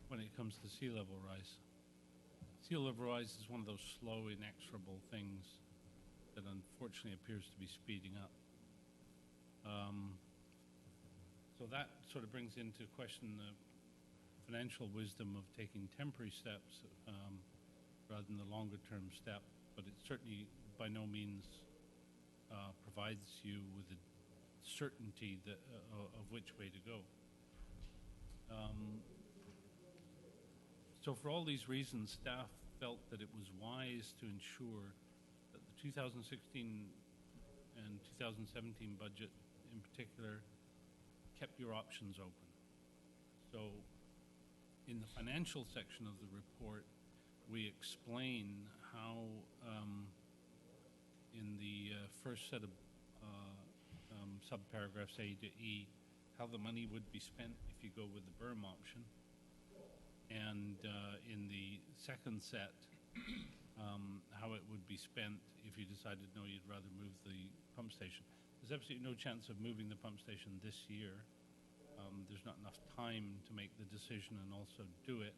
[SPEAKER 7] when it comes to sea level rise. Sea level rise is one of those slow, inexorable things that unfortunately appears to be speeding up. So that sort of brings into question the financial wisdom of taking temporary steps rather than the longer term step, but it certainly by no means provides you with a certainty that, of which way to go. So for all these reasons, staff felt that it was wise to ensure that the 2016 and 2017 budget in particular kept your options open. So in the financial section of the report, we explain how in the first set of subparagraphs A to E, how the money would be spent if you go with the berm option. And in the second set, how it would be spent if you decided, no, you'd rather move the pump station. There's absolutely no chance of moving the pump station this year. there's not enough time to make the decision and also do it,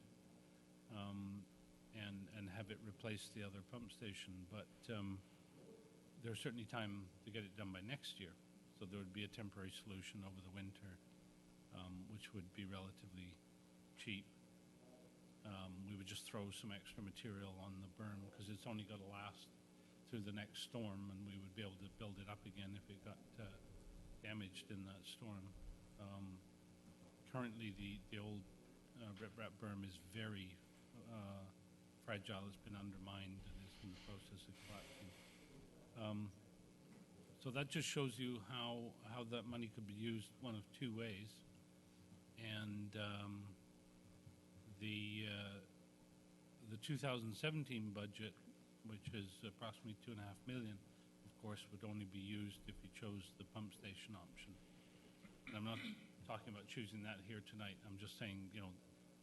[SPEAKER 7] and have it replace the other pump station. But there's certainly time to get it done by next year. So there would be a temporary solution over the winter, which would be relatively cheap. We would just throw some extra material on the berm because it's only got to last through the next storm, and we would be able to build it up again if it got damaged in that storm. Currently, the old riprap berm is very fragile. It's been undermined and is in the process of collapsing. So that just shows you how that money could be used one of two ways. And the 2017 budget, which is approximately $2.5 million, of course, would only be used if you chose the pump station option. And I'm not talking about choosing that here tonight. I'm just saying,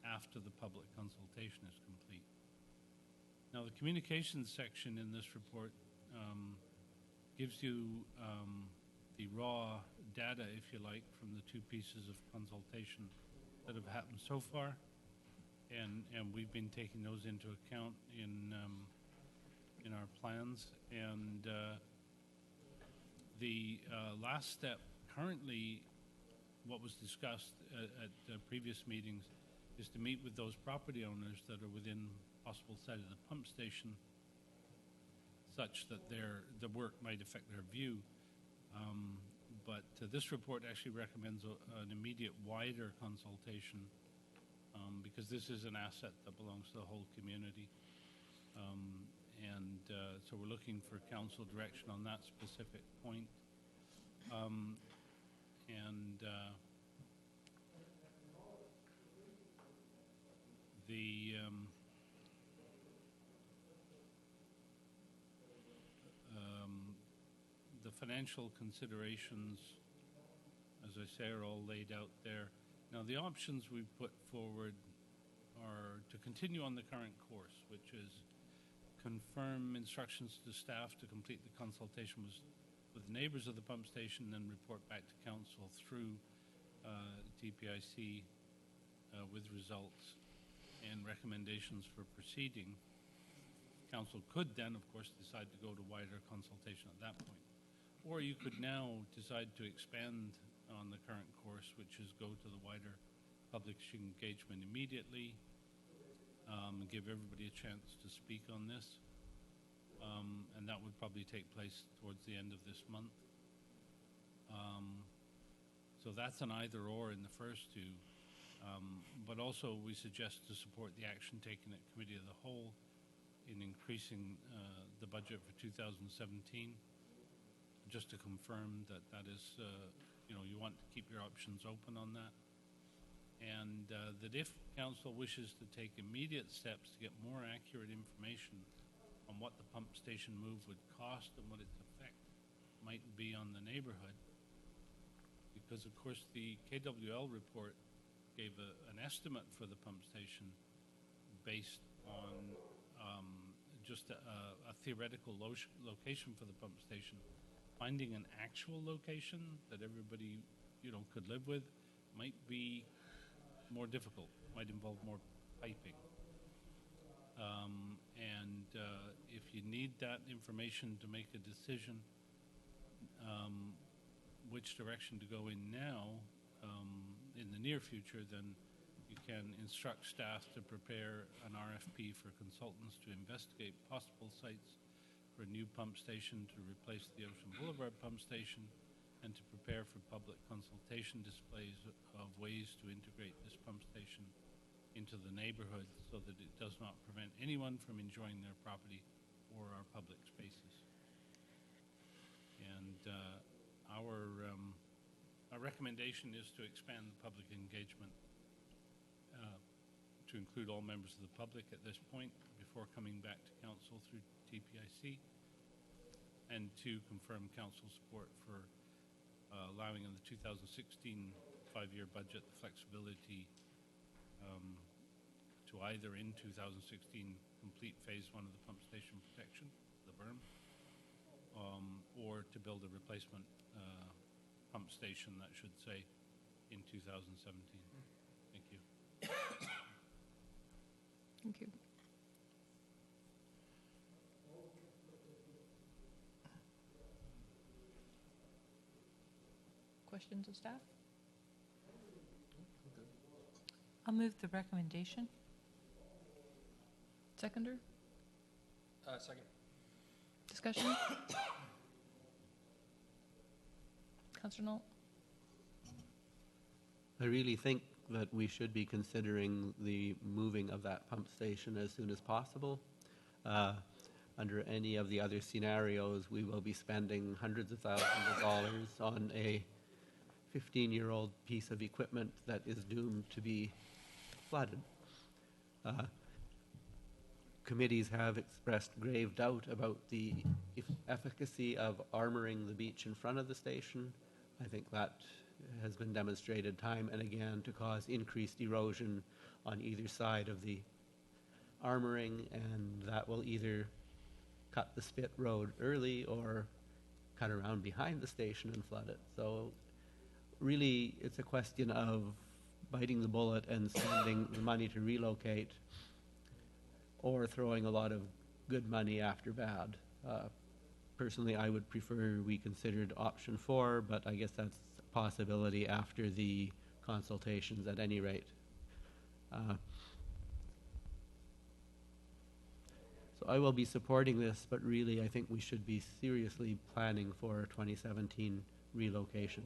[SPEAKER 7] after the public consultation is complete. Now, the communications section in this report gives you the raw data, if you like, from the two pieces of consultation that have happened so far, and we've been taking those into account in our plans. And the last step currently, what was discussed at previous meetings, is to meet with those property owners that are within possible sight of the pump station, such that the work might affect their view. But this report actually recommends an immediate wider consultation because this is an asset that belongs to the whole community. So we're looking for council direction on that specific point. The financial considerations, as I say, are all laid out there. Now, the options we've put forward are to continue on the current course, which is confirm instructions to staff to complete the consultation with neighbors of the pump station, then report back to council through TPIC with results and recommendations for proceeding. Council could then, of course, decide to go to wider consultation at that point. Or you could now decide to expand on the current course, which is go to the wider public engagement immediately, and give everybody a chance to speak on this. And that would probably take place towards the end of this month. So that's an either or in the first two. But also we suggest to support the action taken at Committee of the Whole in increasing the budget for 2017, just to confirm that that is, you want to keep your options open on that. And that if council wishes to take immediate steps to get more accurate information on what the pump station move would cost and what its effect might be on the neighborhood, because of course the KWL report gave an estimate for the pump station based on just a theoretical location for the pump station. Finding an actual location that everybody, could live with might be more difficult, might involve more piping. If you need that information to make a decision which direction to go in now, in the near future, then you can instruct staff to prepare an RFP for consultants to investigate possible sites for a new pump station to replace the Ocean Boulevard pump station, and to prepare for public consultation displays of ways to integrate this pump station into the neighborhood so that it does not prevent anyone from enjoying their property or our public spaces. And our recommendation is to expand the public engagement to include all members of the public at this point before coming back to council through TPIC, and to confirm council support for allowing in the 2016 5-year budget the flexibility to either in 2016 complete phase 1 of the pump station protection, the berm, or to build a replacement pump station, that should say, in 2017. Thank you.
[SPEAKER 1] Thank you. Questions of staff?
[SPEAKER 4] I'll move the recommendation.
[SPEAKER 1] Seconder?
[SPEAKER 2] Second.
[SPEAKER 1] Discussion? Councillor Knoll?
[SPEAKER 5] I really think that we should be considering the moving of that pump station as soon as possible. Under any of the other scenarios, we will be spending hundreds of thousands of dollars on a 15-year-old piece of equipment that is doomed to be flooded. Committees have expressed grave doubt about the efficacy of armoring the beach in front of the station. I think that has been demonstrated time and again to cause increased erosion on either side of the armoring, and that will either cut the spit road early or cut around behind the station and flood it. So really, it's a question of biting the bullet and spending the money to relocate, or throwing a lot of good money after bad. Personally, I would prefer we considered option 4, but I guess that's a possibility after the consultations at any rate. So I will be supporting this, but really I think we should be seriously planning for a 2017 relocation.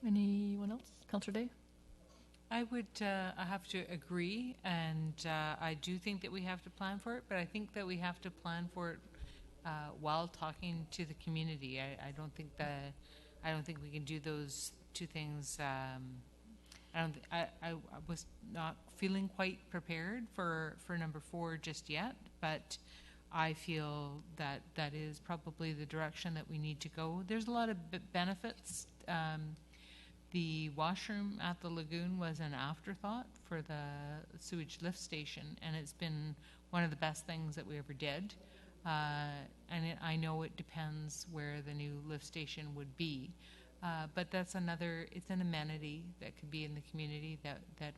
[SPEAKER 1] Anyone else? Councillor Day?
[SPEAKER 4] I would I have to agree, and I do think that we have to plan for it, but I think that we have to plan for it while talking to the community. I don't think we can do those two things. I was not feeling quite prepared for number 4 just yet, but I feel that that is probably the direction that we need to go. There's a lot of benefits. The washroom at the lagoon was an afterthought for the sewage lift station, and it's been one of the best things that we ever did. I know it depends where the new lift station would be, but it's an amenity that could be in the community that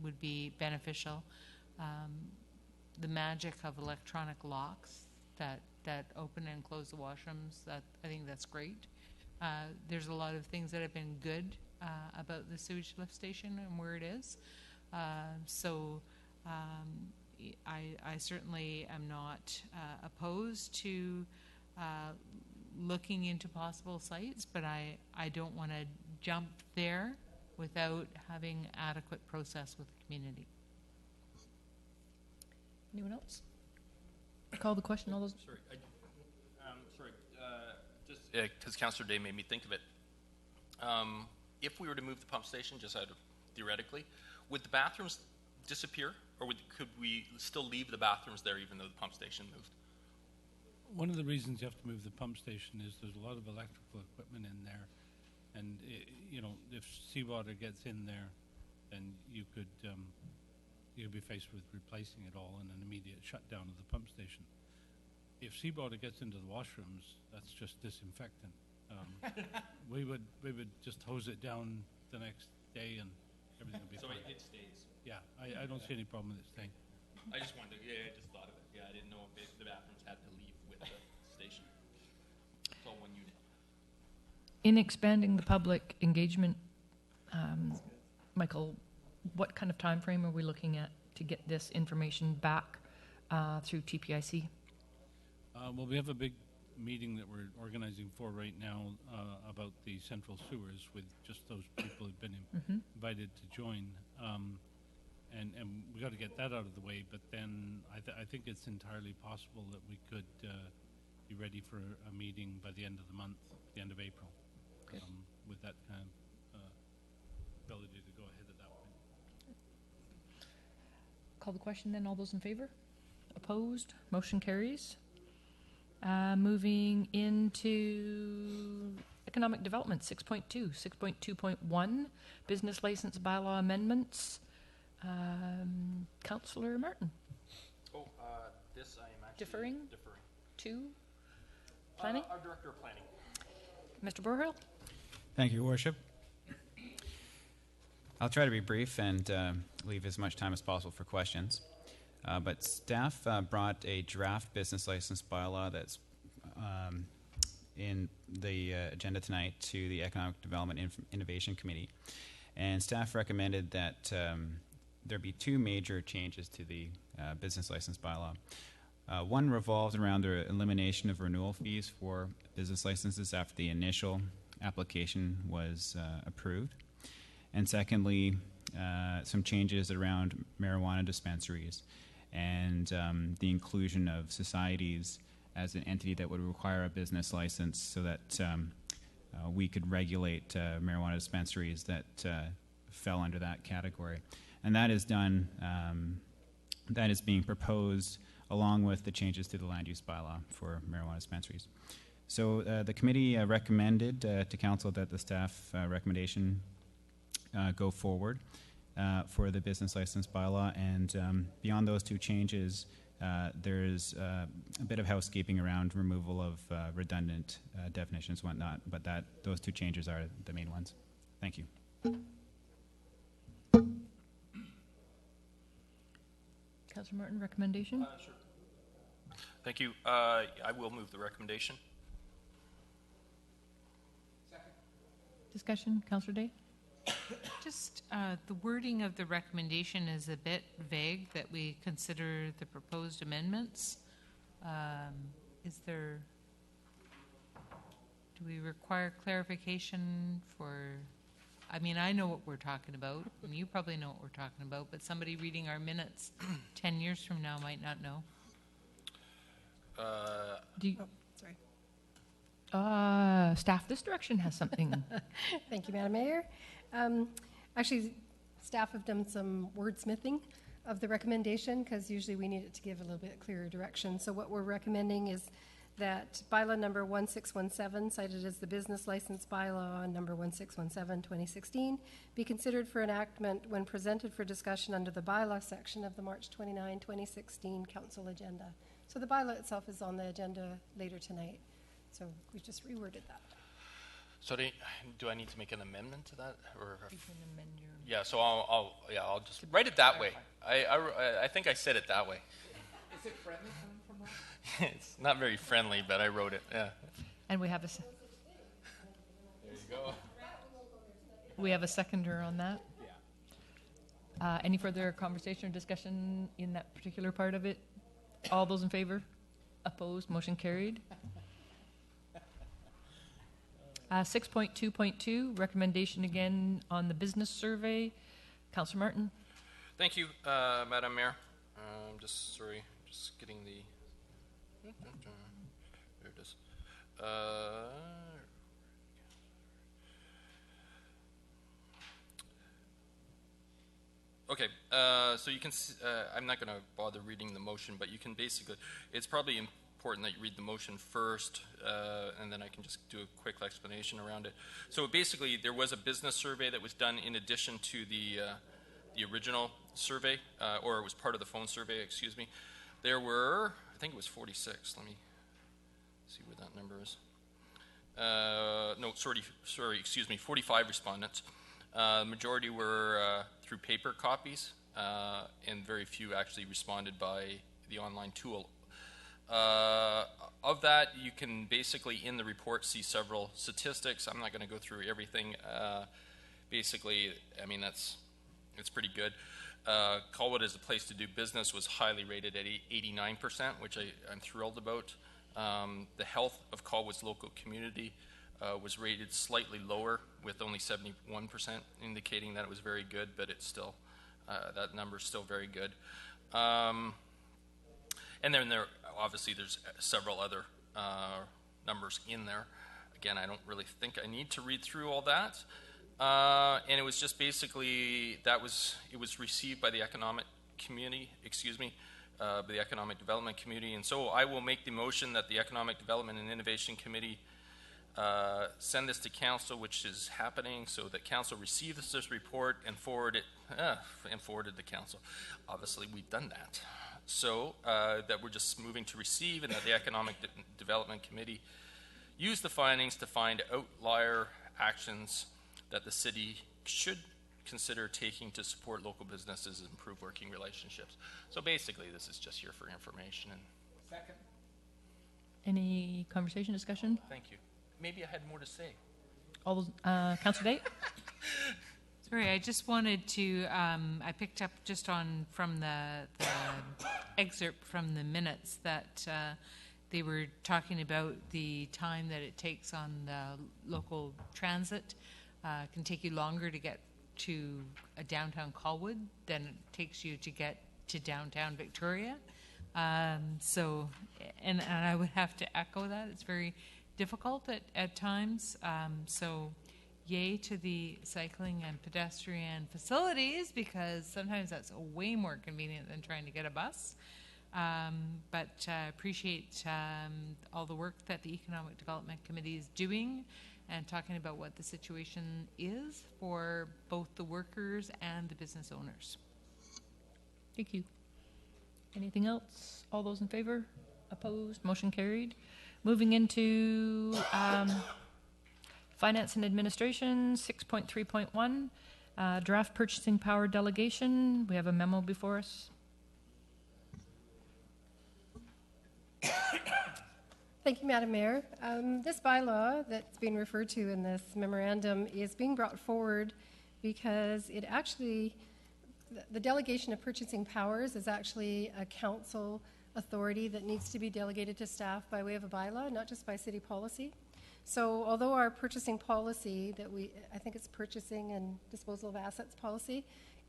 [SPEAKER 4] would be beneficial. The magic of electronic locks that open and close the washrooms, I think that's great. There's a lot of things that have been good about the sewage lift station and where it is. I certainly am not opposed to looking into possible sites, but I don't want to jump there without having adequate process with the community.
[SPEAKER 1] Anyone else? Call the question. All those.
[SPEAKER 2] Sorry, just because Councillor Day made me think of it. If we were to move the pump station, just out of theoretically, would the bathrooms disappear, or could we still leave the bathrooms there even though the pump station moved?
[SPEAKER 7] One of the reasons you have to move the pump station is there's a lot of electrical equipment in there, and if seawater gets in there, then you'd be faced with replacing it all and an immediate shutdown of the pump station. If seawater gets into the washrooms, that's just disinfectant. We would just hose it down the next day and everything would be fine.
[SPEAKER 2] So it stays.
[SPEAKER 7] Yeah, I don't see any problem with it staying.
[SPEAKER 2] I just wanted to, I just thought of it. Yeah, I didn't know if the bathrooms had to leave with the station. It's all one unit.
[SPEAKER 1] In expanding the public engagement, Michael, what kind of time frame are we looking at to get this information back through TPIC?
[SPEAKER 7] Well, we have a big meeting that we're organizing for right now about the central sewers with just those people who've been invited to join. And we got to get that out of the way, but then I think it's entirely possible that we could be ready for a meeting by the end of the month, the end of April, with that kind of ability to go ahead at that point.
[SPEAKER 1] Call the question then. All those in favor? Opposed? Motion carries. Moving into economic development, 6.2, 6.2.1, business license bylaw amendments. Councillor Martin.
[SPEAKER 2] This I am actually
[SPEAKER 1] Deferring?
[SPEAKER 2] Deferring.
[SPEAKER 1] To planning?
[SPEAKER 2] Our Director of Planning.
[SPEAKER 1] Mr. Borhill?
[SPEAKER 11] Thank you, Your Worship. I'll try to be brief and leave as much time as possible for questions. But staff brought a draft business license bylaw that's in the agenda tonight to the Economic Development Innovation Committee. And staff recommended that there be two major changes to the business license bylaw. One revolves around the elimination of renewal fees for business licenses after the initial application was approved. And secondly, some changes around marijuana dispensaries and the inclusion of societies as an entity that would require a business license so that we could regulate marijuana dispensaries that fell under that category. And that is done, that is being proposed along with the changes to the land use bylaw for marijuana dispensaries. So the committee recommended to council that the staff recommendation go forward for the business license bylaw, and beyond those two changes, there's a bit of housekeeping around removal of redundant definitions and whatnot, but those two changes are the main ones. Thank you.
[SPEAKER 1] Councillor Martin, recommendation?
[SPEAKER 2] Sure. Thank you. I will move the recommendation.
[SPEAKER 4] Second.
[SPEAKER 1] Discussion, Councillor Day?
[SPEAKER 4] Just the wording of the recommendation is a bit vague, that we consider the proposed amendments. Do we require clarification for, I mean, I know what we're talking about, and you probably know what we're talking about, but somebody reading our minutes 10 years from now might not know.
[SPEAKER 10] Sorry.
[SPEAKER 1] Staff, this direction has something.
[SPEAKER 10] Thank you, Madam Mayor. Actually, staff have done some wordsmithing of the recommendation because usually we need it to give a little bit clearer direction. So what we're recommending is that bylaw number 1617, cited as the business license bylaw number 1617, 2016, be considered for enactment when presented for discussion under the bylaw section of the March 29, 2016 council agenda. So the bylaw itself is on the agenda later tonight. So we just reworded that.
[SPEAKER 2] So do I need to make an amendment to that, or?
[SPEAKER 1] You can amend your.
[SPEAKER 2] Yeah. So I'll just write it that way. I think I said it that way.
[SPEAKER 6] Is it friendly coming from that?
[SPEAKER 2] It's not very friendly, but I wrote it. Yeah.
[SPEAKER 1] And we have
[SPEAKER 2] There you go.
[SPEAKER 1] we have a seconder on that.
[SPEAKER 2] Yeah.
[SPEAKER 1] Any further conversation or discussion in that particular part of it? All those in favor? Opposed? Motion carried. 6.2.2, recommendation again on the business survey. Councillor Martin.
[SPEAKER 2] Thank you, Madam Mayor. Just getting the. There it is. Okay, so you can see, I'm not going to bother reading the motion, but you can basically, it's probably important that you read the motion first, and then I can just do a quick explanation around it. So basically, there was a business survey that was done in addition to the original survey, or it was part of the phone survey, excuse me. There were, I think it was 46. Let me see where that number is. No, sorry, excuse me, 45 respondents. The majority were through paper copies, and very few actually responded by the online tool. Of that, you can basically in the report see several statistics. I'm not going to go through everything. Basically, I mean, it's pretty good. Colwood as a place to do business was highly rated at 89%, which I'm thrilled about. The health of Colwood's local community was rated slightly lower, with only 71%, indicating that it was very good, but it's still, that number is still very good. And then obviously there's several other numbers in there. Again, I don't really think I need to read through all that. And it was just basically, it was received by the economic community, by the Economic Development Committee. And so I will make the motion that the Economic Development and Innovation Committee send this to council, which is happening, so that council receives this report and forward it to council. Obviously, we've done that. So that we're just moving to receive, and that the Economic Development Committee use the findings to find outlier actions that the city should consider taking to support local businesses and improve working relationships. So basically, this is just here for information. And
[SPEAKER 6] Second.
[SPEAKER 1] Any conversation, discussion?
[SPEAKER 2] thank you. Maybe I had more to say.
[SPEAKER 1] All those, Councillor Day?
[SPEAKER 4] Sorry, I just wanted to, I picked up just from the excerpt from the minutes that they were talking about the time that it takes on the local transit. Can take you longer to get to a downtown Colwood than it takes you to get to downtown Victoria. So, and I would have to echo that. It's very difficult at times. So, yay to the cycling and pedestrian facilities, because sometimes that's way more convenient than trying to get a bus. But appreciate all the work that the Economic Development Committee is doing and talking about what the situation is for both the workers and the business owners.
[SPEAKER 1] Thank you. Anything else? All those in favor? Opposed? Motion carried. Moving into Finance and Administration, 6.3.1, draft purchasing power delegation. We have a memo before us.
[SPEAKER 10] Thank you, Madam Mayor. This bylaw that's being referred to in this memorandum is being brought forward because it actually, the delegation of purchasing powers is actually a council authority that needs to be delegated to staff by way of a bylaw, not just by city policy. So although our purchasing policy that I think it's purchasing and disposal of assets policy,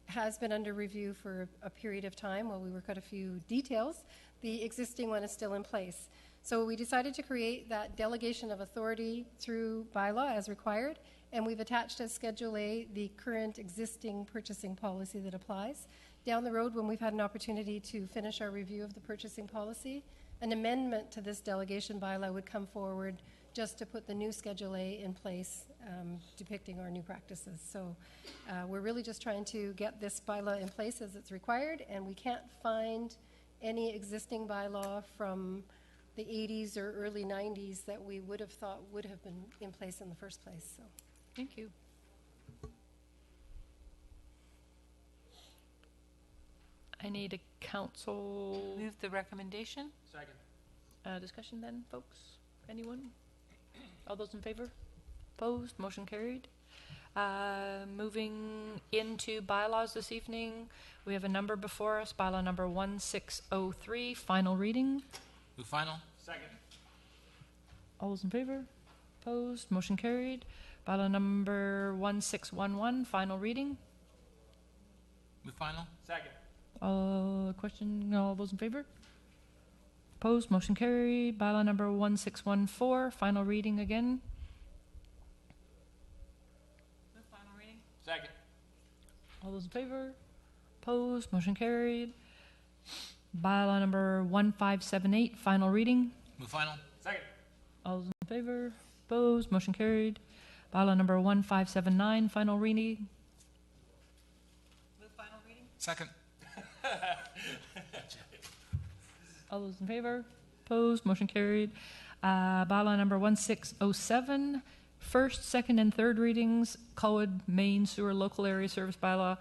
[SPEAKER 10] has been under review for a period of time while we work out a few details, the existing one is still in place. So we decided to create that delegation of authority through bylaw as required, and we've attached as Schedule A the current existing purchasing policy that applies. Down the road, when we've had an opportunity to finish our review of the purchasing policy, an amendment to this delegation bylaw would come forward just to put the new Schedule A in place, depicting our new practices. So we're really just trying to get this bylaw in place as it's required, and we can't find any existing bylaw from the 80s or early 90s that we would have thought would have been in place in the first place. So,
[SPEAKER 1] Thank you. I need a council
[SPEAKER 4] Move the recommendation.
[SPEAKER 2] Second.
[SPEAKER 1] Discussion then, folks? Anyone? All those in favor? Opposed? Motion carried. Moving into bylaws this evening, we have a number before us, bylaw number 1603, final reading.
[SPEAKER 6] Move final. Second.
[SPEAKER 1] All those in favor? Opposed? Motion carried. Bylaw number 1611, final reading.
[SPEAKER 6] Move final. Second.
[SPEAKER 1] Question, all those in favor? Opposed? Motion carried. Bylaw number 1614, final reading again.
[SPEAKER 4] Move final reading.
[SPEAKER 6] Second.
[SPEAKER 1] All those in favor? Opposed? Motion carried. Bylaw number 1578, final reading.
[SPEAKER 6] Move final. Second.
[SPEAKER 1] All those in favor? Opposed? Motion carried. Bylaw number 1579, final reading.
[SPEAKER 4] Move final reading.
[SPEAKER 6] Second.
[SPEAKER 1] All those in favor? Opposed? Motion carried. Bylaw number 1607, first, second, and third readings, Colwood Main Sewer Local Area Service Bylaw,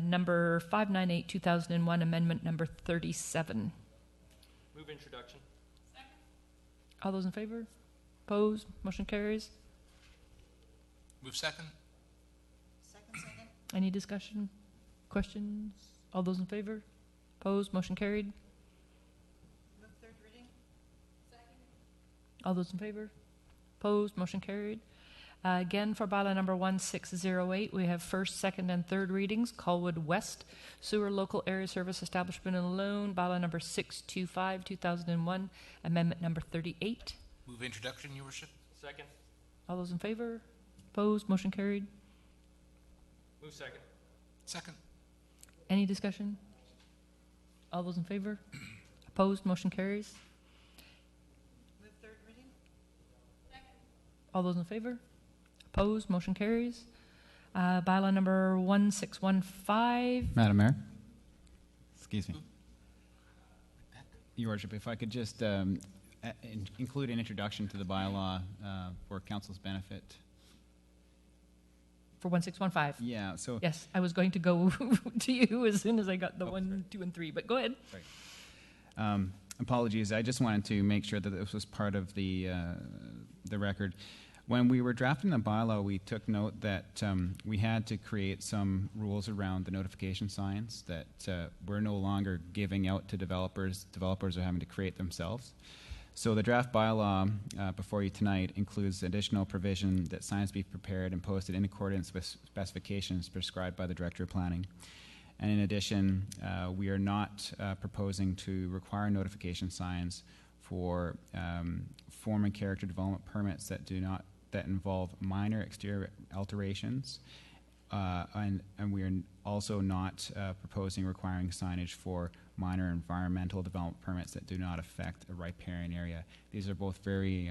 [SPEAKER 1] number 598, 2001, amendment number 37.
[SPEAKER 2] Move introduction.
[SPEAKER 4] Second.
[SPEAKER 1] All those in favor? Opposed? Motion carries.
[SPEAKER 6] Move second.
[SPEAKER 8] Second.
[SPEAKER 1] Any discussion? Questions? All those in favor? Opposed? Motion carried.
[SPEAKER 8] Move third reading.
[SPEAKER 4] Second.
[SPEAKER 1] All those in favor? Opposed? Motion carried. Again, for bylaw number 1608, we have first, second, and third readings. Colwood West Sewer Local Area Service Establishment and Loan, bylaw number 625, 2001, amendment number 38.
[SPEAKER 6] Move introduction, Your Worship.
[SPEAKER 2] Second.
[SPEAKER 1] All those in favor? Opposed? Motion carried.
[SPEAKER 2] Move second.
[SPEAKER 6] Second.
[SPEAKER 1] Any discussion? All those in favor? Opposed? Motion carries.
[SPEAKER 8] Move third reading.
[SPEAKER 4] Second.
[SPEAKER 1] All those in favor? Opposed? Motion carries. Bylaw number 1615.
[SPEAKER 11] Madam Mayor? Excuse me. Your Worship, if I could just include an introduction to the bylaw for council's benefit.
[SPEAKER 1] for 1615.
[SPEAKER 11] Yeah, so
[SPEAKER 1] Yes, I was going to go to you as soon as I got the 1, 2, and 3, but go ahead.
[SPEAKER 11] apologies. I just wanted to make sure that this was part of the record. When we were drafting the bylaw, we took note that we had to create some rules around the notification signs that we're no longer giving out to developers. Developers are having to create themselves. So the draft bylaw before you tonight includes additional provision that signs be prepared and posted in accordance with specifications prescribed by the Director of Planning. And in addition, we are not proposing to require notification signs for form and character development permits that involve minor exterior alterations, and we are also not proposing requiring signage for minor environmental development permits that do not affect a riparian area. These are both very,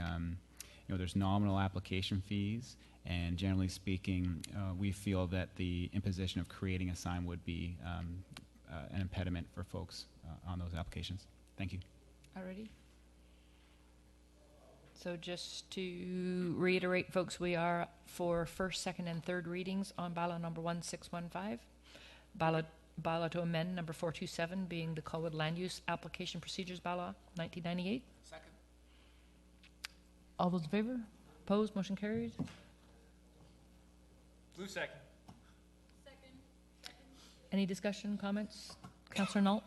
[SPEAKER 11] there's nominal application fees, and generally speaking, we feel that the imposition of creating a sign would be an impediment for folks on those applications. Thank you.
[SPEAKER 1] Alrighty. So just to reiterate, folks, we are for first, second, and third readings on bylaw number 1615. Bylaw to amend number 427 being the Colwood Land Use Application Procedures Bylaw 1998.
[SPEAKER 6] Second.
[SPEAKER 1] All those in favor? Opposed? Motion carried.
[SPEAKER 2] Blue second.
[SPEAKER 1] Any discussion, comments? Councillor Nault?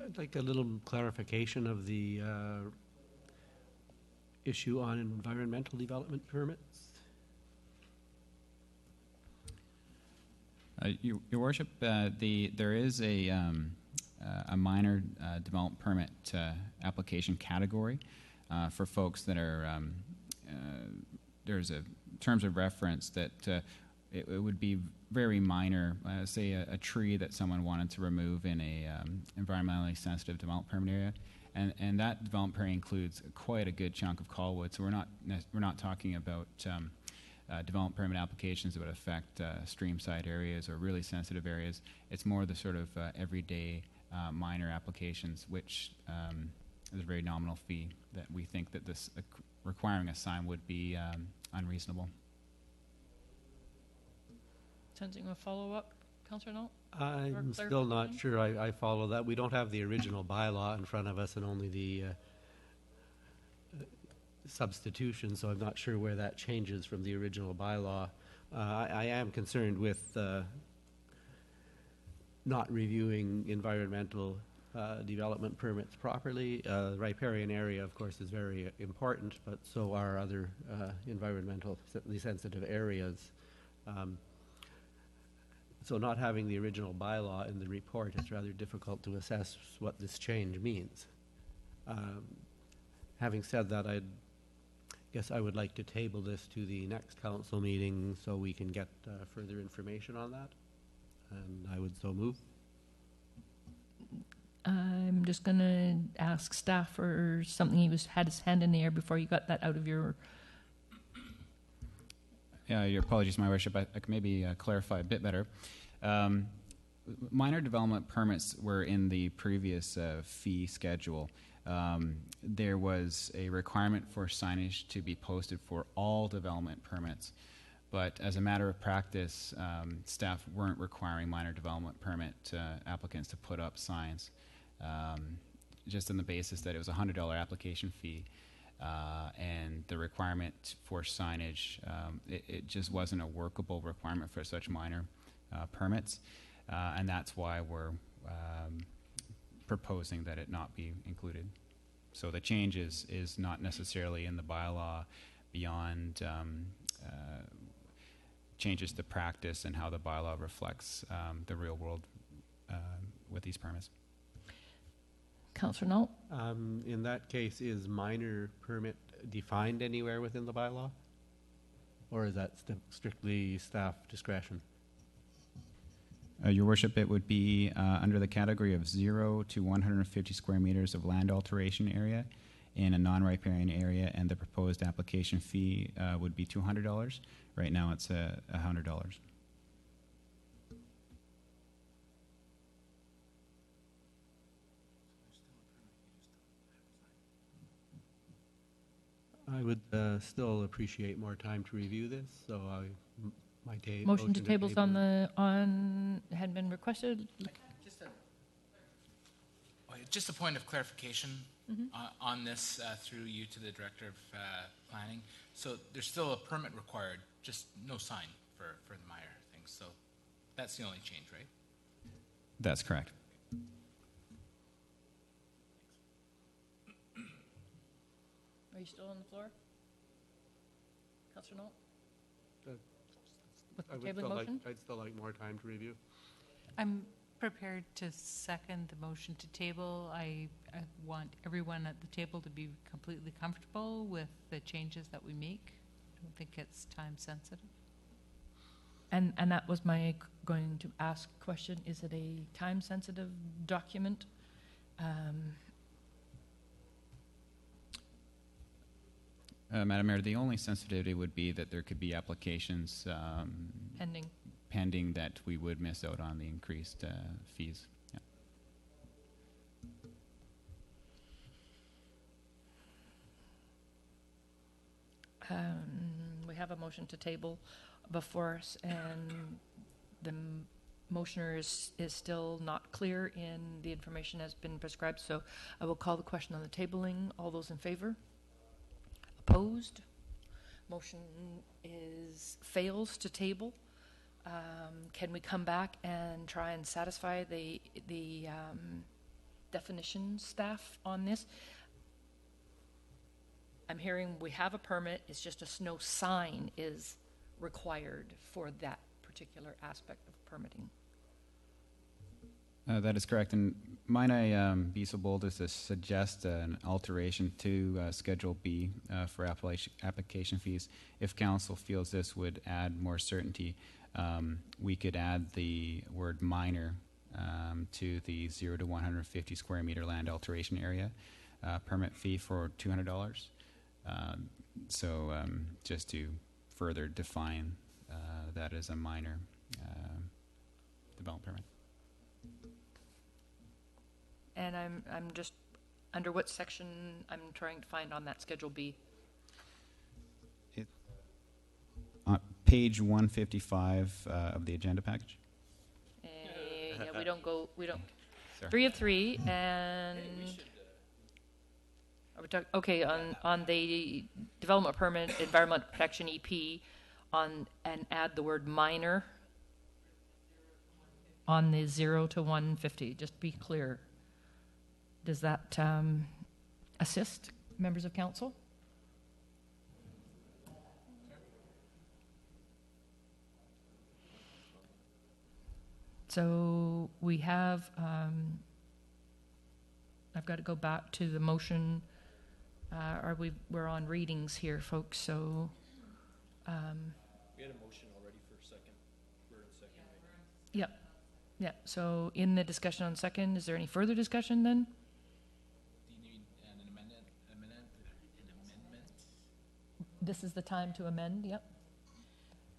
[SPEAKER 5] I'd like a little clarification of the issue on environmental development permits.
[SPEAKER 11] Your Worship, there is a minor development permit application category for folks that are, there's a terms of reference that it would be very minor, say a tree that someone wanted to remove in a environmentally sensitive development permit area. And that development permit includes quite a good chunk of Colwood, so we're not talking about development permit applications that would affect streamside areas or really sensitive areas. It's more the sort of everyday minor applications, which is a very nominal fee that we think that this requiring a sign would be unreasonable.
[SPEAKER 1] Sensing a follow-up, Councillor Nault?
[SPEAKER 5] I'm still not sure I follow that. We don't have the original bylaw in front of us and only the substitution, so I'm not sure where that changes from the original bylaw. I am concerned with not reviewing environmental development permits properly. Riparian area, of course, is very important, but so are other environmentally sensitive areas. So not having the original bylaw in the report, it's rather difficult to assess what this change means. Having said that, I guess I would like to table this to the next council meeting so we can get further information on that. And I would so move.
[SPEAKER 1] I'm just going to ask staff for something. He had his hand in the air before you got that out of your...
[SPEAKER 11] Your apologies, My Worship. I could maybe clarify a bit better. Minor development permits were in the previous fee schedule. There was a requirement for signage to be posted for all development permits, but as a matter of practice, staff weren't requiring minor development permit applicants to put up signs, just on the basis that it was a $100 application fee. And the requirement for signage, it just wasn't a workable requirement for such minor permits, and that's why we're proposing that it not be included. So the change is not necessarily in the bylaw beyond changes to practice and how the bylaw reflects the real world with these permits.
[SPEAKER 1] Councillor Nault?
[SPEAKER 5] In that case, is minor permit defined anywhere within the bylaw? Or is that strictly staff discretion?
[SPEAKER 11] Your Worship, it would be under the category of 0 to 150 square meters of land alteration area in a non-riparian area, and the proposed application fee would be $200. Right now it's $100.
[SPEAKER 5] I would still appreciate more time to review this, so I
[SPEAKER 1] Motion to tables had been requested.
[SPEAKER 6] Just a point of clarification on this through you to the Director of Planning. So there's still a permit required, just no sign for the Meyer thing. So that's the only change, right?
[SPEAKER 11] That's correct.
[SPEAKER 1] Are you still on the floor? Councillor Knoll? With the tabling motion?
[SPEAKER 5] I'd still like more time to review.
[SPEAKER 4] I'm prepared to second the motion to table. I want everyone at the table to be completely comfortable with the changes that we make. I don't think it's time sensitive.
[SPEAKER 1] And that was my going to ask question. Is it a time sensitive document?
[SPEAKER 11] Madam Mayor, the only sensitivity would be that there could be applications pending that we would miss out on the increased fees. Yeah.
[SPEAKER 1] We have a motion to table before us, and the motioner is still not clear in the information has been prescribed, so I will call the question on the tabling. All those in favor? Opposed? Motion fails to table. Can we come back and try and satisfy the definition staff on this? I'm hearing we have a permit, it's just no sign is required for that particular aspect of permitting.
[SPEAKER 11] That is correct. And might I be so bold as to suggest an alteration to Schedule B for application fees? If council feels this would add more certainty, we could add the word minor to the 0 to 150 square meter land alteration area permit fee for $200. So just to further define that as a minor development permit.
[SPEAKER 1] And I'm just under what section I'm trying to find on that Schedule B.
[SPEAKER 11] Page 155 of the agenda package.
[SPEAKER 1] Yeah, we don't.
[SPEAKER 11] Sorry.
[SPEAKER 1] 3 of 3, and are we okay on the development permit, environmental protection EP, and add the word minor on the 0 to 150. Just to be clear. Does that assist members of council? So we have, I've got to go back to the motion. We're on readings here, folks, so.
[SPEAKER 12] We had a motion already for second. We're in second.
[SPEAKER 1] Yep. Yeah, so in the discussion on second, is there any further discussion then?
[SPEAKER 6] Do you need an amendment?
[SPEAKER 1] This is the time to amend, yep.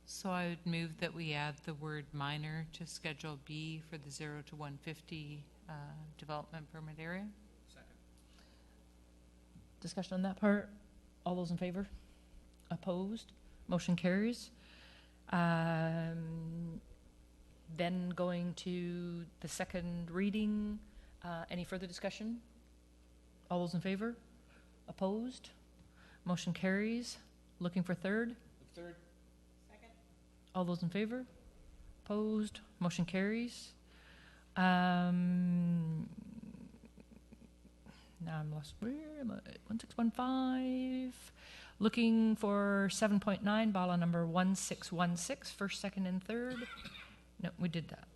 [SPEAKER 4] So I would move that we add the word minor to Schedule B for the 0 to 150 development permit area.
[SPEAKER 6] Second.
[SPEAKER 1] Discussion on that part. All those in favor? Opposed? Motion carries. Then going to the second reading. Any further discussion? All those in favor? Opposed? Motion carries. Looking for third?
[SPEAKER 6] Third.
[SPEAKER 1] All those in favor? Opposed? Motion carries. Now I'm lost. Where am I? 1615. Looking for 7.9, bylaw number 1616, first, second, and third. No, we did that.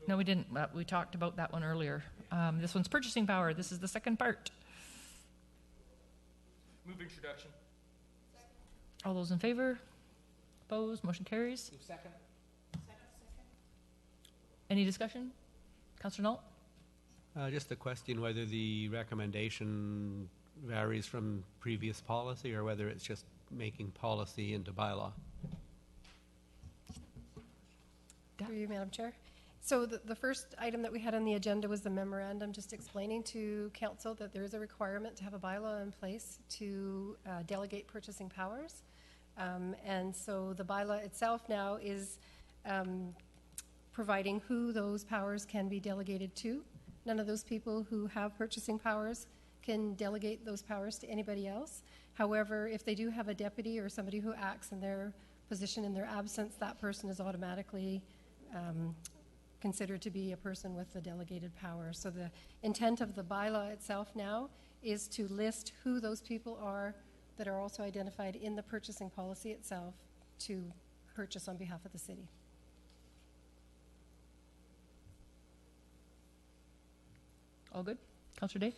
[SPEAKER 1] No, we didn't. We talked about that one earlier. This one's purchasing power. This is the second part.
[SPEAKER 2] Move introduction.
[SPEAKER 1] All those in favor? Opposed? Motion carries.
[SPEAKER 6] Move second.
[SPEAKER 1] Any discussion? Councillor Knoll?
[SPEAKER 5] Just a question whether the recommendation varies from previous policy or whether it's just making policy into bylaw.
[SPEAKER 10] Through you, Madam Chair. So the first item that we had on the agenda was the memorandum just explaining to council that there is a requirement to have a bylaw in place to delegate purchasing powers. And so the bylaw itself now is providing who those powers can be delegated to. None of those people who have purchasing powers can delegate those powers to anybody else. However, if they do have a deputy or somebody who acts in their position in their absence, that person is automatically considered to be a person with the delegated power. So the intent of the bylaw itself now is to list who those people are that are also identified in the purchasing policy itself to purchase on behalf of the city.
[SPEAKER 1] All good? Councillor Day?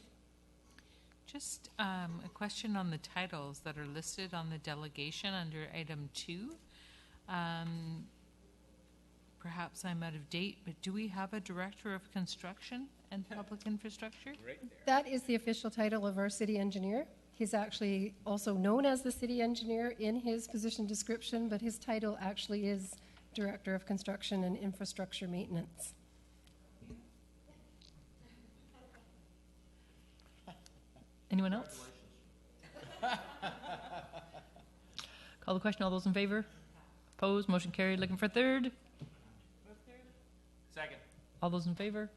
[SPEAKER 4] Just a question on the titles that are listed on the delegation under item 2. Perhaps I'm out of date, but do we have a Director of Construction and Public Infrastructure?
[SPEAKER 10] That is the official title of our city engineer. He's actually also known as the city engineer in his position description, but his title actually is Director of Construction and Infrastructure Maintenance.
[SPEAKER 1] Anyone else? Call the question. All those in favor? Opposed? Motion carried. Looking for third?
[SPEAKER 2] Second.
[SPEAKER 1] All those in favor?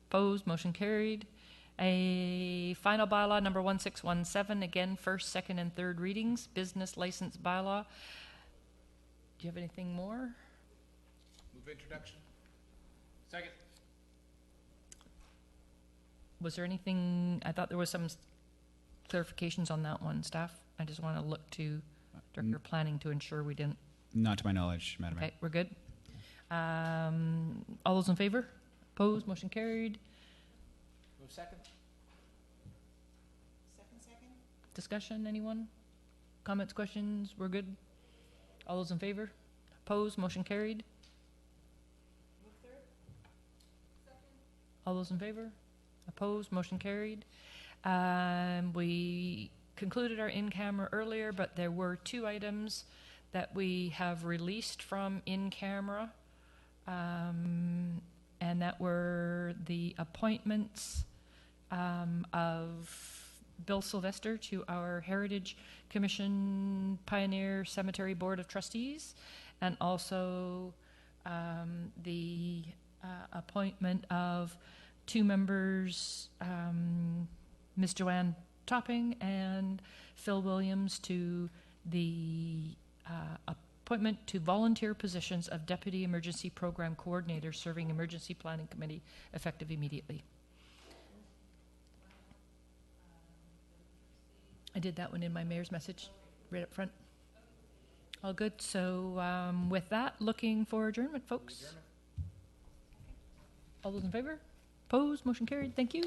[SPEAKER 1] Opposed? Motion carried. A final bylaw, number 1617, again, first, second, and third readings, business license bylaw. Do you have anything more?
[SPEAKER 6] Move introduction. Second.
[SPEAKER 1] Was there anything, I thought there was some clarifications on that one, staff? I just want to look to Director of Planning to ensure we didn't.
[SPEAKER 11] Not to my knowledge, Madam Mayor.
[SPEAKER 1] Okay, we're good. All those in favor? Opposed? Motion carried.
[SPEAKER 6] Move second.
[SPEAKER 8] Second.
[SPEAKER 1] Discussion, anyone? Comments, questions? We're good? All those in favor? Opposed? Motion carried.
[SPEAKER 8] Move third.
[SPEAKER 1] All those in favor? Opposed? Motion carried. We concluded our in-camera earlier, but there were 2 items that we have released from in-camera, and that were the appointments of Bill Sylvester to our Heritage Commission Pioneer Cemetery Board of Trustees, and also the appointment of 2 members, Ms. Joanne Topping and Phil Williams, to the appointment to volunteer positions of Deputy Emergency Program Coordinator serving Emergency Planning Committee, effective immediately. I did that one in my mayor's message, right up front. All good. So with that, looking for adjournment, folks. All those in favor? Opposed? Motion carried. Thank you.